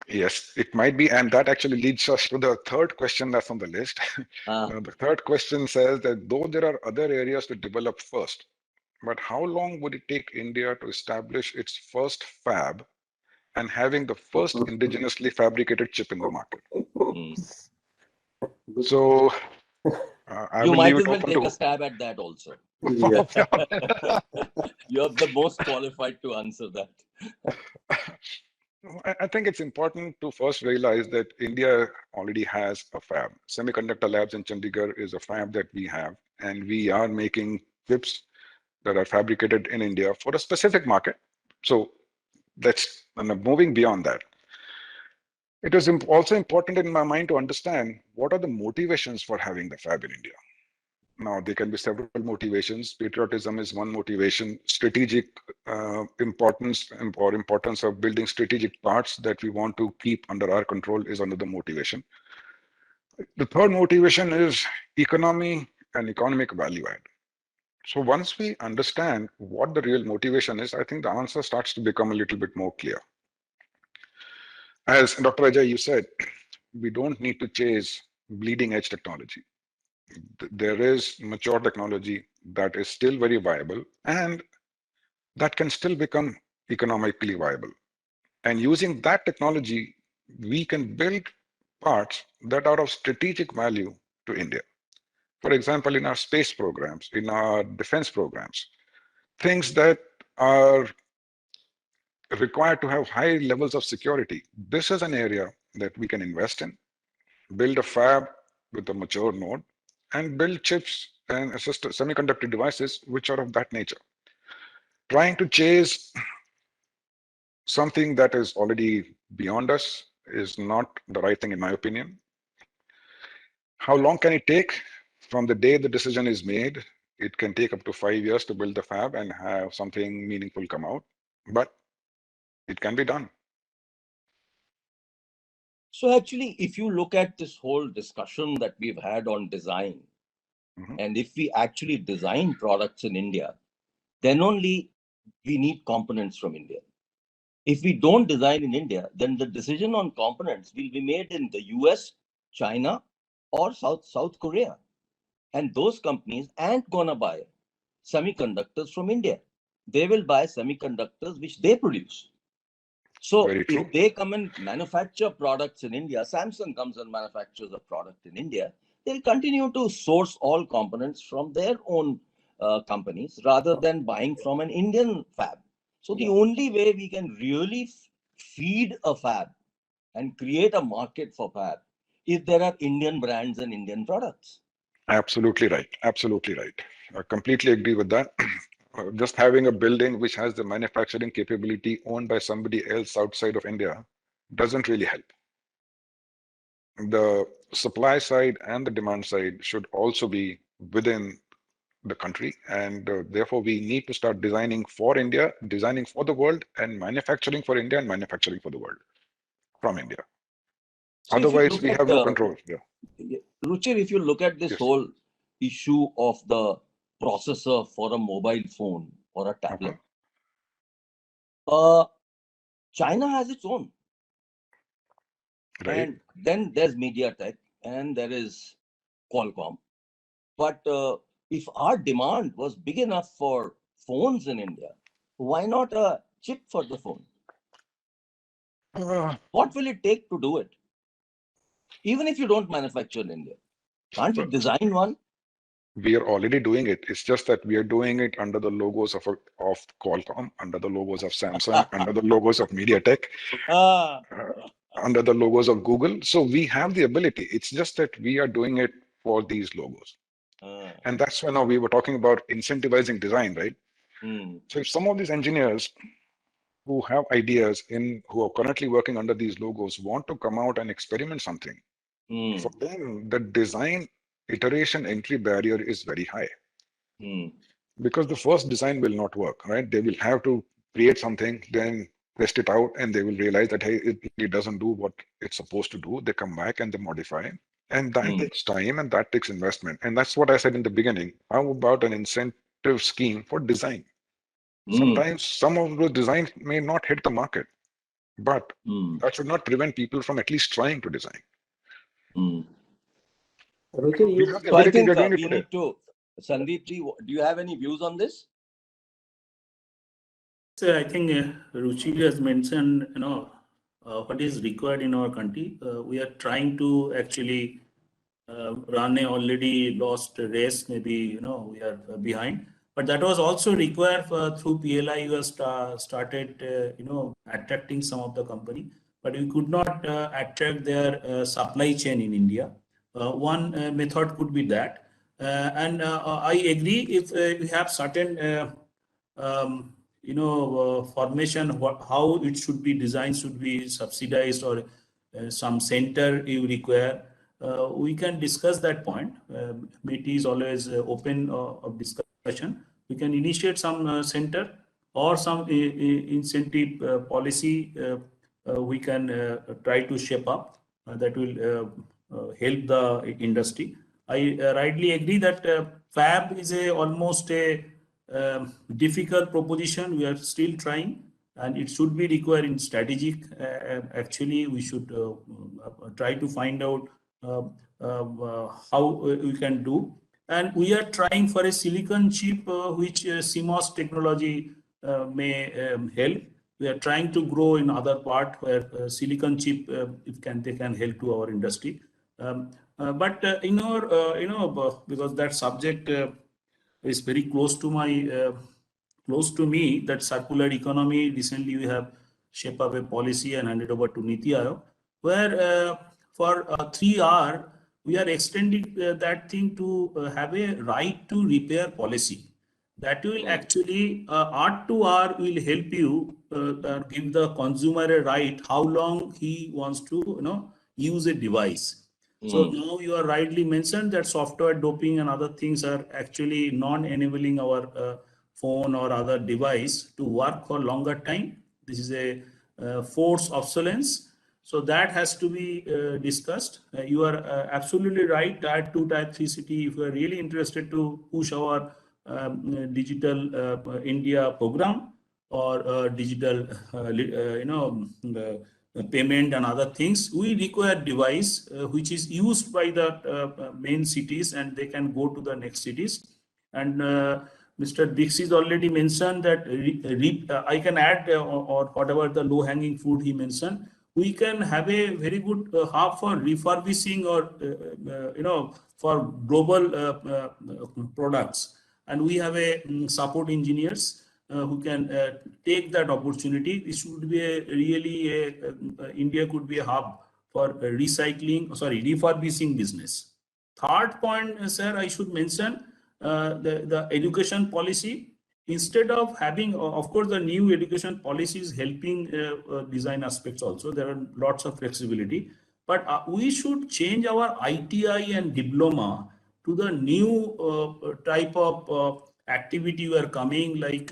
Yes, it might be. And that actually leads us to the third question that's on the list. Uh, Now, the third question says that though there are other areas to develop first, but how long would it take India to establish its first fab and having the first indigenously fabricated chip in the market? mm. Good. So I You will might leave as it well open take a to. stab at that also. Yeah. You're the most qualified to answer that. I think it's important to first realize that India already has a fab. Semiconductor Labs in Chandigarh is a fab that we have, and we are making chips that are fabricated in India for a specific market. So that's moving beyond that. It is also important in my mind to understand what are the motivations for having the fab in India. Now, there can be several motivations. Patriotism is one motivation. Strategic importance of building strategic parts that we want to keep under our control is another motivation. The third motivation is economy and economic value add. So once we understand what the real motivation is, I think the answer starts to become a little bit more clear. As Dr. Ajay, you said, we don't need to chase bleeding edge technology. There is mature technology that is still very viable and that can still become economically viable. And using that technology, we can build parts that are of strategic value to India. For example, in our space programs, in our defense programs, things that are required to have high levels of security. This is an area that we can invest in, build a fab with a mature node, and build chips and semiconductor devices which are of that nature. Trying to chase something that is already beyond us is not the right thing, in my opinion. How long can it take? From the day the decision is made, it can take up to 5 years to build the fab and have something meaningful come out, but it can be done. So actually, if you look at this whole discussion that we've had on design, and if we actually design products in India, then only we need components from India. If we don't design in India, then the decision on components will be made in the US, China, or South Korea. And those companies aren't gonna buy semiconductors from India. They will buy semiconductors which they produce. So Very true. if they come and manufacture products in India, Samsung comes and manufactures a product in India, they'll continue to source all components from their own companies rather than buying from an Indian fab. So the only way we can really feed a fab and create a market for fab if there are Indian brands and Indian products. Absolutely right. Absolutely right. I completely agree with that. Just having a building which has the manufacturing capability owned by somebody else outside of India doesn't really help. The supply side and the demand side should also be within the country. And therefore, we need to start designing for India, designing for the world, and manufacturing for India and manufacturing for the world from India. So Otherwise, we have no control. Yeah. Ruchir, if you look at this Yes. whole issue of the processor for a mobile phone or a tablet, China has its own. Right. And then there's MediaTek and there is Qualcomm. But if our demand was big enough for phones in India, why not a chip for the phone? What will it take to do it? Even if you don't manufacture in India, can't you design one? We are already doing it. It's just that we are doing it under the logos of Qualcomm, under the logos of Samsung, under the logos of MediaTek, under the logos of Google. So we have the ability. It's just that we are doing it for these logos. And that's when now we were talking about incentivizing design, right? So if some of these engineers who have ideas who are currently working under these logos want to come out and experiment something, for them, the design iteration entry barrier is very high. Because the first design will not work, right? They will have to create something, then test it out, and they will realize that, hey, it doesn't do what it's supposed to do. They come back and they modify. And that takes time and that takes investment. And that's what I said in the beginning. How about an incentive scheme for design? Sometimes some of those designs may not hit the market, but that should not prevent people from at least trying to design. Ruchir, We have the So I ability, think we are doing we it today. need to, Sandip ji, do you have any views on this? So I think Ruchir has mentioned, what is required in our country. We are trying to actually run a already lost race. Maybe we are behind, but that was also required through PLI. You have started attracting some of the company, but we could not attract their supply chain in India. One method could be that, and I agree if we have certain formation, how it should be designed, should be subsidized, or some center you require. We can discuss that point. MIT is always open of discussion. We can initiate some center or some incentive policy we can try to shape up that will help the industry. I rightly agree that fab is almost a difficult proposition. We are still trying, and it should be required in strategic. Actually, we should try to find out how we can do. And we are trying for a silicon chip, which CMOS technology may help. We are trying to grow in other part where silicon chip they can help to our industry. But in our because that subject is very close to me, that circular economy. Recently we have shaped up a policy and handed over to Niti Aayog, where for 3R we are extending that thing to have a right to repair policy. That will actually R2R will help you give the consumer a right how long he wants to use a device. So now you are rightly mentioned that software doping and other things are actually non-enabling our phone or other device to work for longer time. This is a forced obsolescence. So that has to be discussed. You are absolutely right. Tier 2, Tier 3 city, if you are really interested to push our digital India program or digital, payment and other things, we require device which is used by the main cities, and they can go to the next cities. And Mr. Dixit already mentioned that I can add or whatever the low-hanging fruit he mentioned. We can have a very good hub for refurbishing or for global products, and we have a support engineers who can take that opportunity. This should be India could be a hub for refurbishing business. Third point, sir, I should mention the education policy. Instead of having, of course, the new education policy is helping design aspects also. There are lots of flexibility, but we should change our ITI and diploma to the new type of activity we are coming, like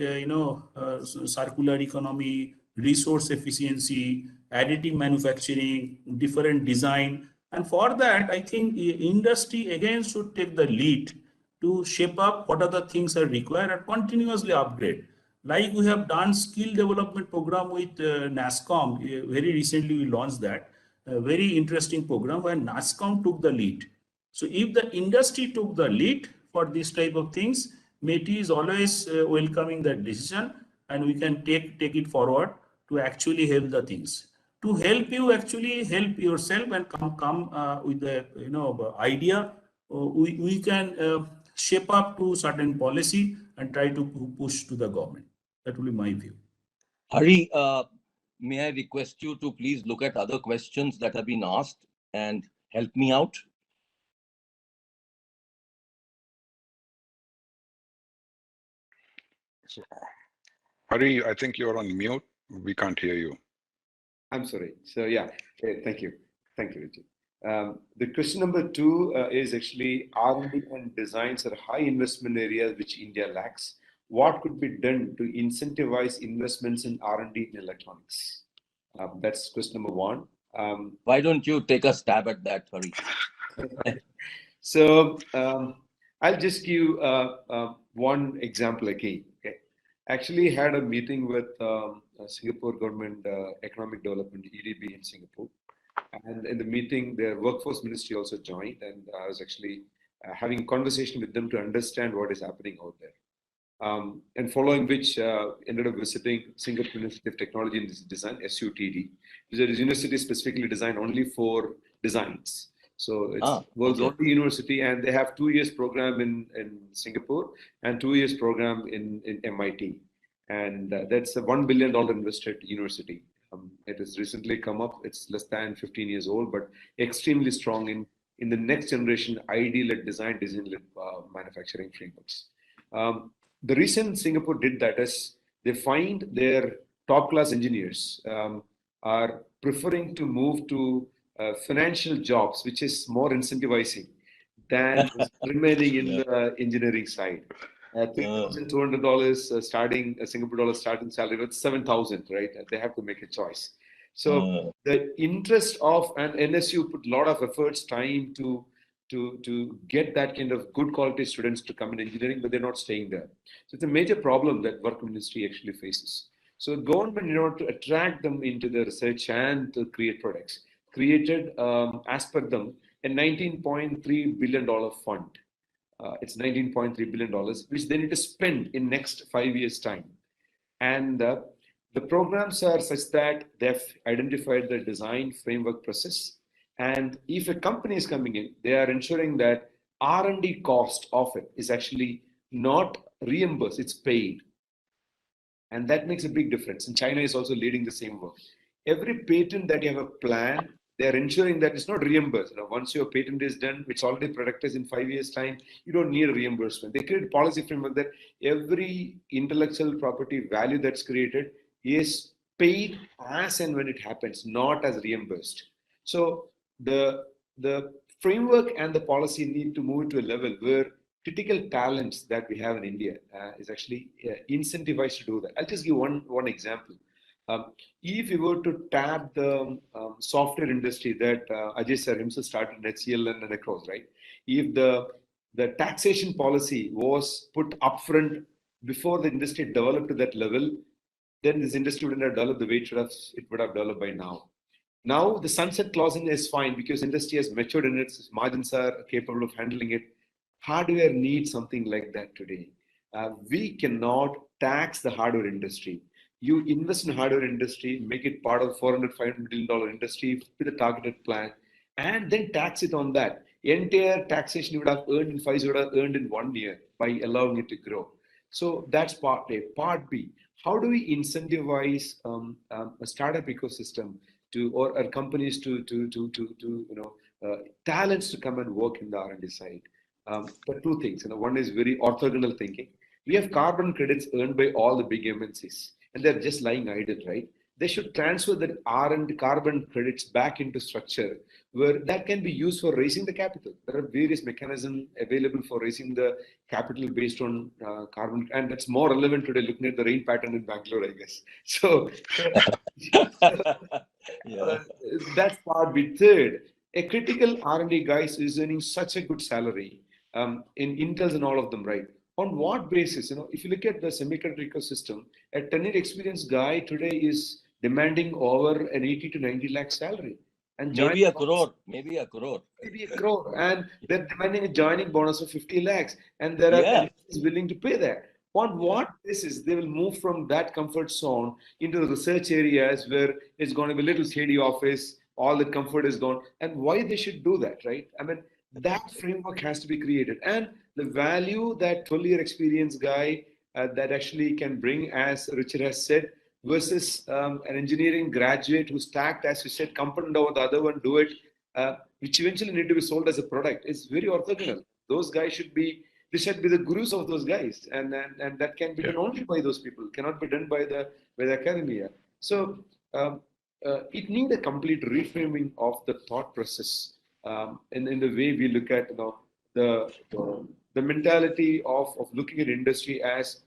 circular economy, resource efficiency, additive manufacturing, different design. And for that, I think industry again should take the lead to shape up what are the things are required and continuously upgrade. Like we have done skill development program with NASCOM. Very recently we launched that. A very interesting program where NASCOM took the lead. So if the industry took the lead for this type of things, METI is always welcoming that decision, and we can take it forward to actually help the things. To help you actually help yourself and come with the idea, we can shape up to certain policy and try to push to the government. That will be my view. Hari, may I request you to please look at other questions that have been asked and help me out? Hari, I think you're on mute. We can't hear you. I'm sorry. So yeah, thank you. Thank you, Ruchir. The question number 2 is actually R&D and designs are high investment areas which India lacks. What could be done to incentivize investments in R&D in electronics? That's question number 1. Why don't you take a stab at that, Hari? So I'll just give one example again. Okay, actually had a meeting with Singapore Government Economic Development (EDB) in Singapore, and in the meeting, their workforce ministry also joined, and I was actually having a conversation with them to understand what is happening out there. And following which, ended up visiting Singapore University of Technology and Design (SUTD). It's a university specifically designed only for designs. So it's world's only university, and they have 2 years program in Singapore and 2 years program in MIT. And that's a $1 billion invested university. It has recently come up. It's less than 15 years old, but extremely strong in the next generation ID-led design-led manufacturing frameworks. The reason Singapore did that is they find their top-class engineers are preferring to move to financial jobs, which is more incentivizing than remaining in the engineering side. $3,200 starting Singapore dollar starting salary with 7,000, right? They have to make a choice. So the interest of an NSU put a lot of efforts, time to get that kind of good quality students to come in engineering, but they're not staying there. So it's a major problem that work ministry actually faces. So government, in order to attract them into the research and to create products, created, as per them, a $19.3 billion fund. It's $19.3 billion, which they need to spend in next 5 years' time. And the programs are such that they've identified the design framework process. And if a company is coming in, they are ensuring that R&D cost of it is actually not reimbursed, it's paid. And that makes a big difference. And China is also leading the same work. Every patent that you have a plan, they're ensuring that it's not reimbursed. Once your patent is done, it's already productized in 5 years' time, you don't need a reimbursement. They create a policy framework that every intellectual property value that's created is paid as and when it happens, not as reimbursed. So the framework and the policy need to move to a level where critical talents that we have in India is actually incentivized to do that. I'll just give one example. If you were to tap the software industry that Ajay sir himself started in HCL and across, right? If the taxation policy was put upfront before the industry developed to that level, then this industry wouldn't have developed the way it would have developed by now. Now the sunset clause is fine because industry has matured and its margins are capable of handling it. Hardware needs something like that today. We cannot tax the hardware industry. You invest in hardware industry, make it part of $400, $500 million industry with a targeted plan, and then tax it on that. Entire taxation you would have earned in 5 years, you would have earned in 1 year by allowing it to grow. So that's part A. Part B, how do we incentivize a startup ecosystem or companies to talents to come and work in the R&D side? There are 2 things. One is very orthogonal thinking. We have carbon credits earned by all the big MNCs, and they're just lying idle, right? They should transfer the R&D carbon credits back into structure where that can be used for raising the capital. There are various mechanisms available for raising the capital based on carbon, and that's more relevant today looking at the rain pattern in Bangalore, I guess. So that's part B. Third, a critical R&D guy is earning such a good salary in Intels and all of them, right? On what basis? If you look at the semiconductor ecosystem, a 10-year experienced guy today is demanding over an 80 to 90 lakh salary. And maybe a crore. And they're demanding a joining bonus of 50 lakhs. And there are companies willing to pay that. On what basis they will move from that comfort zone into the research areas where it's going to be a little shady office, all the comfort is gone, and why they should do that, right? I mean, that framework has to be created. And the value that 12-year experienced guy that actually can bring, as Ruchir has said, versus an engineering graduate who's stacked, as you said, component over the other one, do it, which eventually need to be sold as a product, is very orthogonal. Those guys should be they should be the gurus of those guys, and that can be done only by those people. Cannot be done by the academia. So it needs a complete reframing of the thought process in the way we look at the mentality of looking at industry as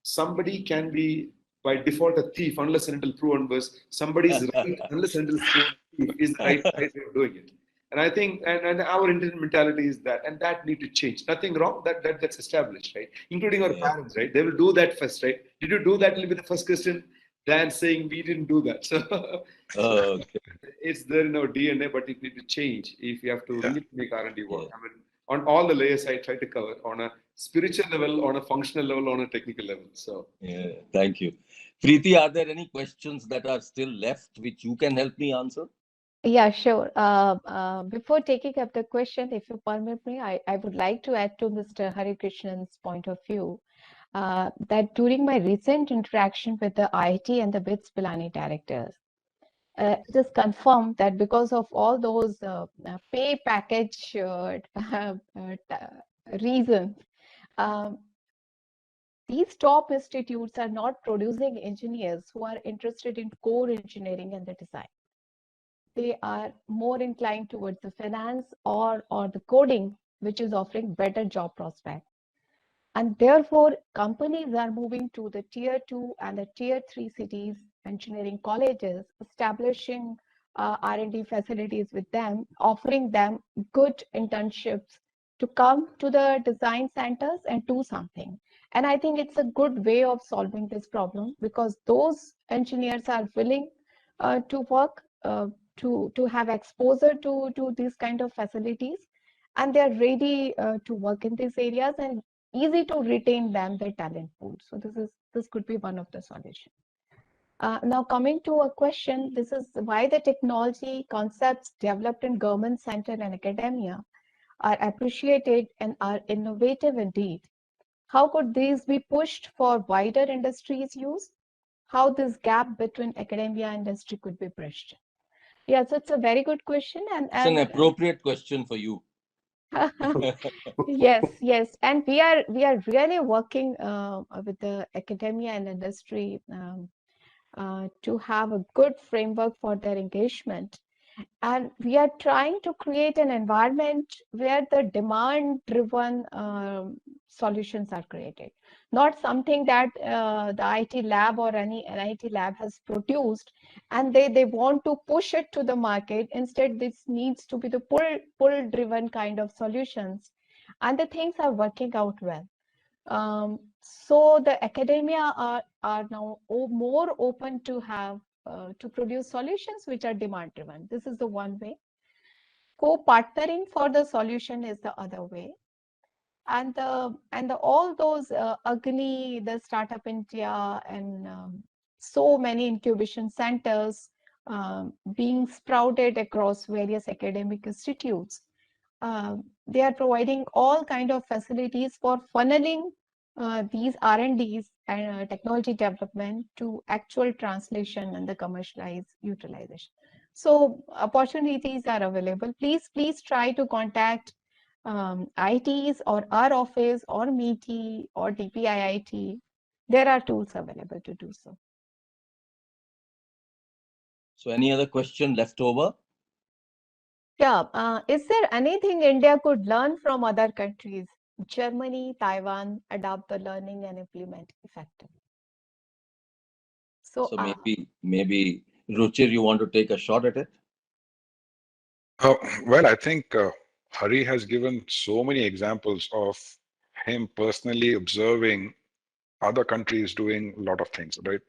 somebody can be by default a thief unless and until proven was somebody is right unless and until proven thief is the right way of doing it. And I think, and our Indian mentality is that, and that need to change. Nothing wrong. That's established, right? Including our parents, right? They will do that first, right? Did you do that? Will be the first question. Than saying we didn't do that. So it's there in our DNA, but it needs to change if you have to really make R&D work. I mean, on all the layers I try to cover, on a spiritual level, on a functional level, on a technical level. So thank you. Preeti, are there any questions that are still left which you can help me answer? Yeah, sure. Before taking up the question, if you permit me, I would like to add to Mr. Hari Krishnan's point of view that during my recent interaction with the IIT and the BITS Pilani directors, it is confirmed that because of all those pay package reasons, these top institutes are not producing engineers who are interested in core engineering and the design. They are more inclined towards the finance or the coding, which is offering better job prospects. And therefore, companies are moving to the tier 2 and the tier 3 cities, engineering colleges, establishing R&D facilities with them, offering them good internships to come to the design centers and do something. And I think it's a good way of solving this problem because those engineers are willing to work, to have exposure to these kind of facilities, and they're ready to work in these areas and easy to retain them, their talent pool. So this could be one of the solutions. Now coming to a question, this is why the technology concepts developed in government center and academia are appreciated and are innovative indeed. How could these be pushed for wider industries use? How this gap between academia and industry could be bridged? Yeah, so it's a very good question, and it's an appropriate question for you. Yes, and we are really working with the academia and industry to have a good framework for their engagement, and we are trying to create an environment where the demand-driven solutions are created, not something that the IT lab or any NIT lab has produced and they want to push it to the market. Instead, this needs to be the pull-driven kind of solutions, and the things are working out well. So the academia are now more open to have to produce solutions which are demand driven. This is the one way. Co-partnering for the solution is the other way. And all those Agni, the Startup India, and so many incubation centers being sprouted across various academic institutes. They are providing all kind of facilities for funneling these R&Ds and technology development to actual translation and the commercialized utilization. So opportunities are available. Please try to contact ITs or our office or MEET or DPIIT. There are tools available to do so. So any other question left over? Yeah, is there anything India could learn from other countries? Germany, Taiwan, adopt the learning and implement effectively. So maybe Ruchir, you want to take a shot at it? Well, I think Hari has given so many examples of him personally observing other countries doing a lot of things, right?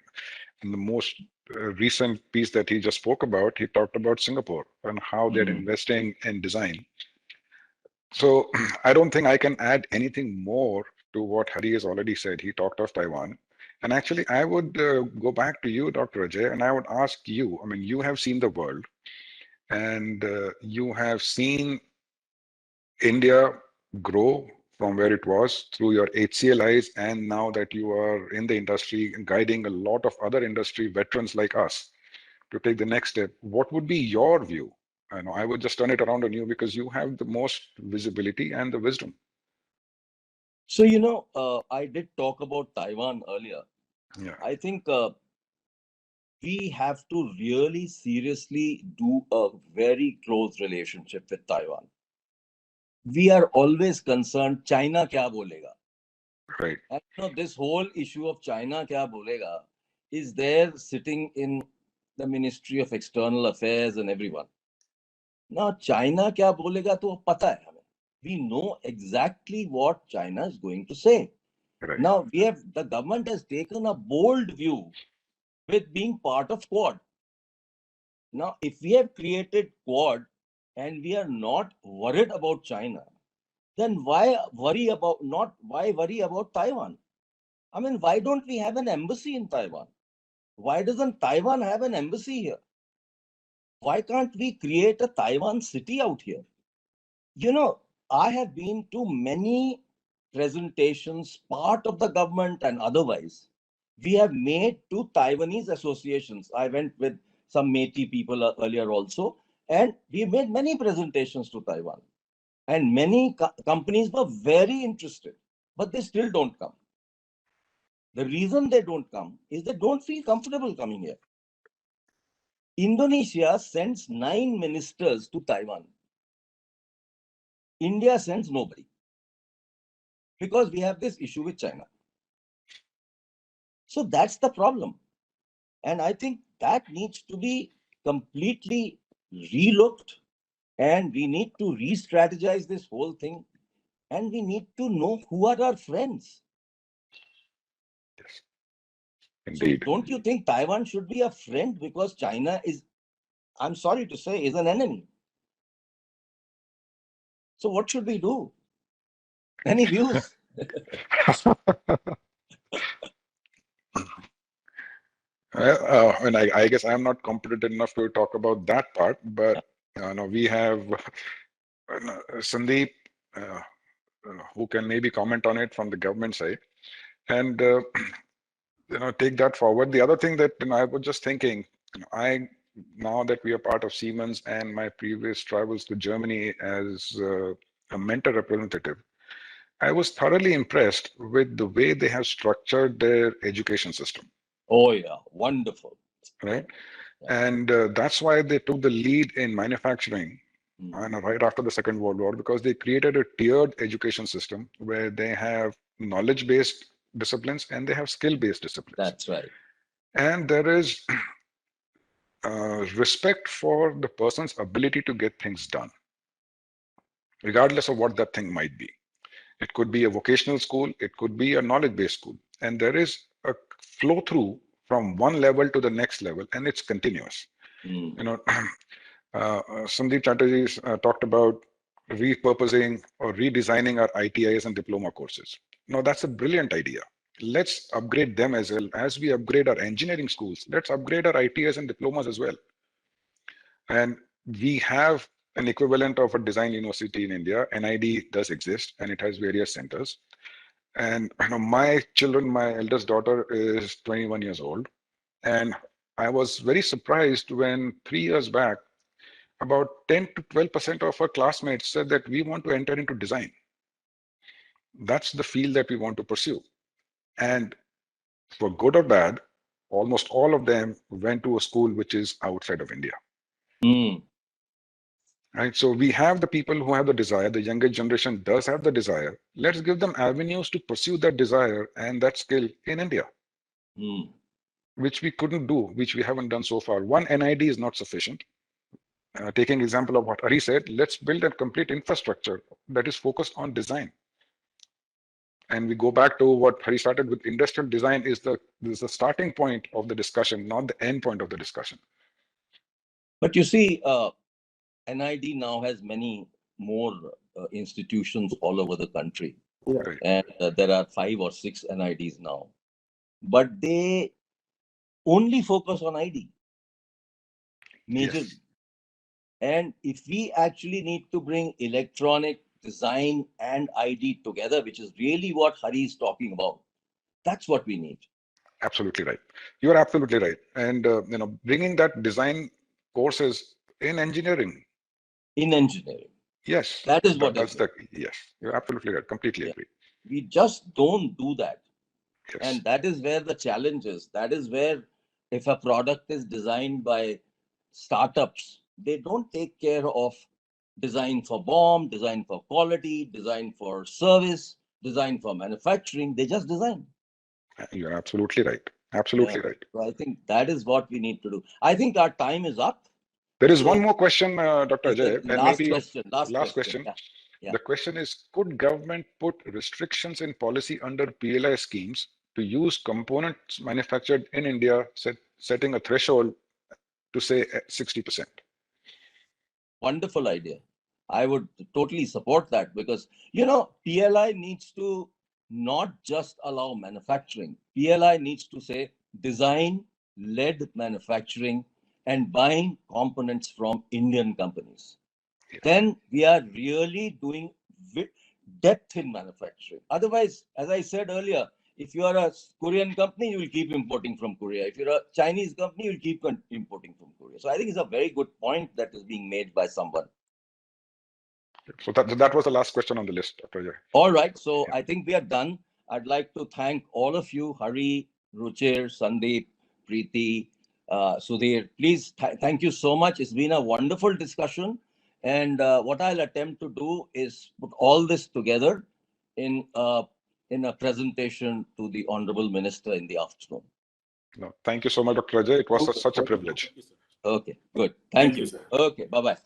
In the most recent piece that he just spoke about, he talked about Singapore and how they're investing in design. So I don't think I can add anything more to what Hari has already said. He talked of Taiwan. And actually, I would go back to you, Dr. Ajay, and I would ask you, I mean, you have seen the world and you have seen India grow from where it was through your HCLIs, and now that you are in the industry guiding a lot of other industry veterans like us to take the next step, what would be your view? I know I would just turn it around on you because you have the most visibility and the wisdom. So, I did talk about Taiwan earlier. Yeah. I think we have to really seriously do a very close relationship with Taiwan. We are always concerned, China kya bolega? Right. And this whole issue of China kya bolega is there sitting in the Ministry of External Affairs and everyone. Now, China kya bolega to pata hai hame. We know exactly what China is going to say. Right. Now, the government has taken a bold view with being part of Quad. Now, if we have created Quad and we are not worried about China, then why worry about Taiwan? I mean, why don't we have an embassy in Taiwan? Why doesn't Taiwan have an embassy here? Why can't we create a Taiwan city out here? I have been to many presentations, part of the government and otherwise. We have made to Taiwanese associations. I went with some Métis people earlier also, and we made many presentations to Taiwan. And many companies were very interested, but they still don't come. The reason they don't come is they don't feel comfortable coming here. Indonesia sends 9 ministers to Taiwan. India sends nobody because we have this issue with China. So that's the problem. And I think that needs to be completely relooked, and we need to re-strategize this whole thing, and we need to know who are our friends. Yes. Indeed. So don't you think Taiwan should be a friend because China is, I'm sorry to say, is an enemy? So what should we do? Any views? And I guess I'm not competent enough to talk about that part, but we have Sandip, who can maybe comment on it from the government side, and take that forward. The other thing that I was just thinking, now that we are part of Siemens and my previous travels to Germany as a mentor representative, I was thoroughly impressed with the way they have structured their education system. Oh yeah, wonderful. Right. And that's why they took the lead in manufacturing right after the Second World War, because they created a tiered education system where they have knowledge-based disciplines and they have skill-based disciplines. That's right. And there is respect for the person's ability to get things done, regardless of what that thing might be. It could be a vocational school, it could be a knowledge-based school. And there is a flow through from one level to the next level, and it's continuous. Sandip Chatterjee talked about repurposing or redesigning our ITIs and diploma courses. Now, that's a brilliant idea. Let's upgrade them as well. As we upgrade our engineering schools, let's upgrade our ITIs and diplomas as well. And we have an equivalent of a design university in India. NID does exist, and it has various centers. And my children, my eldest daughter is 21 years old. And I was very surprised when 3 years back, about 10 to 12% of our classmates said that we want to enter into design. That's the field that we want to pursue. And for good or bad, almost all of them went to a school which is outside of India. Right? So we have the people who have the desire, the younger generation does have the desire. Let's give them avenues to pursue that desire and that skill in India, which we couldn't do, which we haven't done so far. One NID is not sufficient. Taking example of what Hari said, let's build a complete infrastructure that is focused on design. And we go back to what Hari started with. Industrial design is the starting point of the discussion, not the end point of the discussion. But you see, NID now has many more institutions all over the country. Yeah. And there are 5 or 6 NIDs now. But they only focus on ID. Majorly. Yes. And if we actually need to bring electronic design and ID together, which is really what Hari is talking about, that's what we need. Absolutely right. You're absolutely right. And bringing that design courses in engineering. In engineering. Yes. That is what that's the yes. You're absolutely right. Completely agree. We just don't do that. Yes. And that is where the challenge is. That is where, if a product is designed by startups, they don't take care of design for BOM, design for quality, design for service, design for manufacturing. They just design. You're absolutely right. Absolutely right. So I think that is what we need to do. I think our time is up. There is So one more question, Dr. is the Ajay, and last maybe question. last question. Yeah. Yeah. The question is, could government put restrictions in policy under PLI schemes to use components manufactured in India, setting a threshold to say 60%? Wonderful idea. I would totally support that, because, you know, PLI needs to not just allow manufacturing. PLI needs to say design-led manufacturing and buying components from Indian companies. Yeah. Then we are really doing depth in manufacturing. Otherwise, as I said earlier, if you are a Korean company, you will keep importing from Korea. If you're a Chinese company, you'll keep importing from Korea. So I think it's a very good point that is being made by someone. So that was the last question on the list, Dr. Ajay. All right. So I think we are done. I'd like to thank all of you, Hari, Ruchir, Sandip, Preeti, Sudheer. Please, thank you so much. It's been a wonderful discussion. And what I'll attempt to do is put all this together in a presentation to the Honorable Minister in the afternoon. No, thank you so much, Dr. Ajay. It was such a privilege. Okay, good. Thank you. sir. Okay, bye-bye.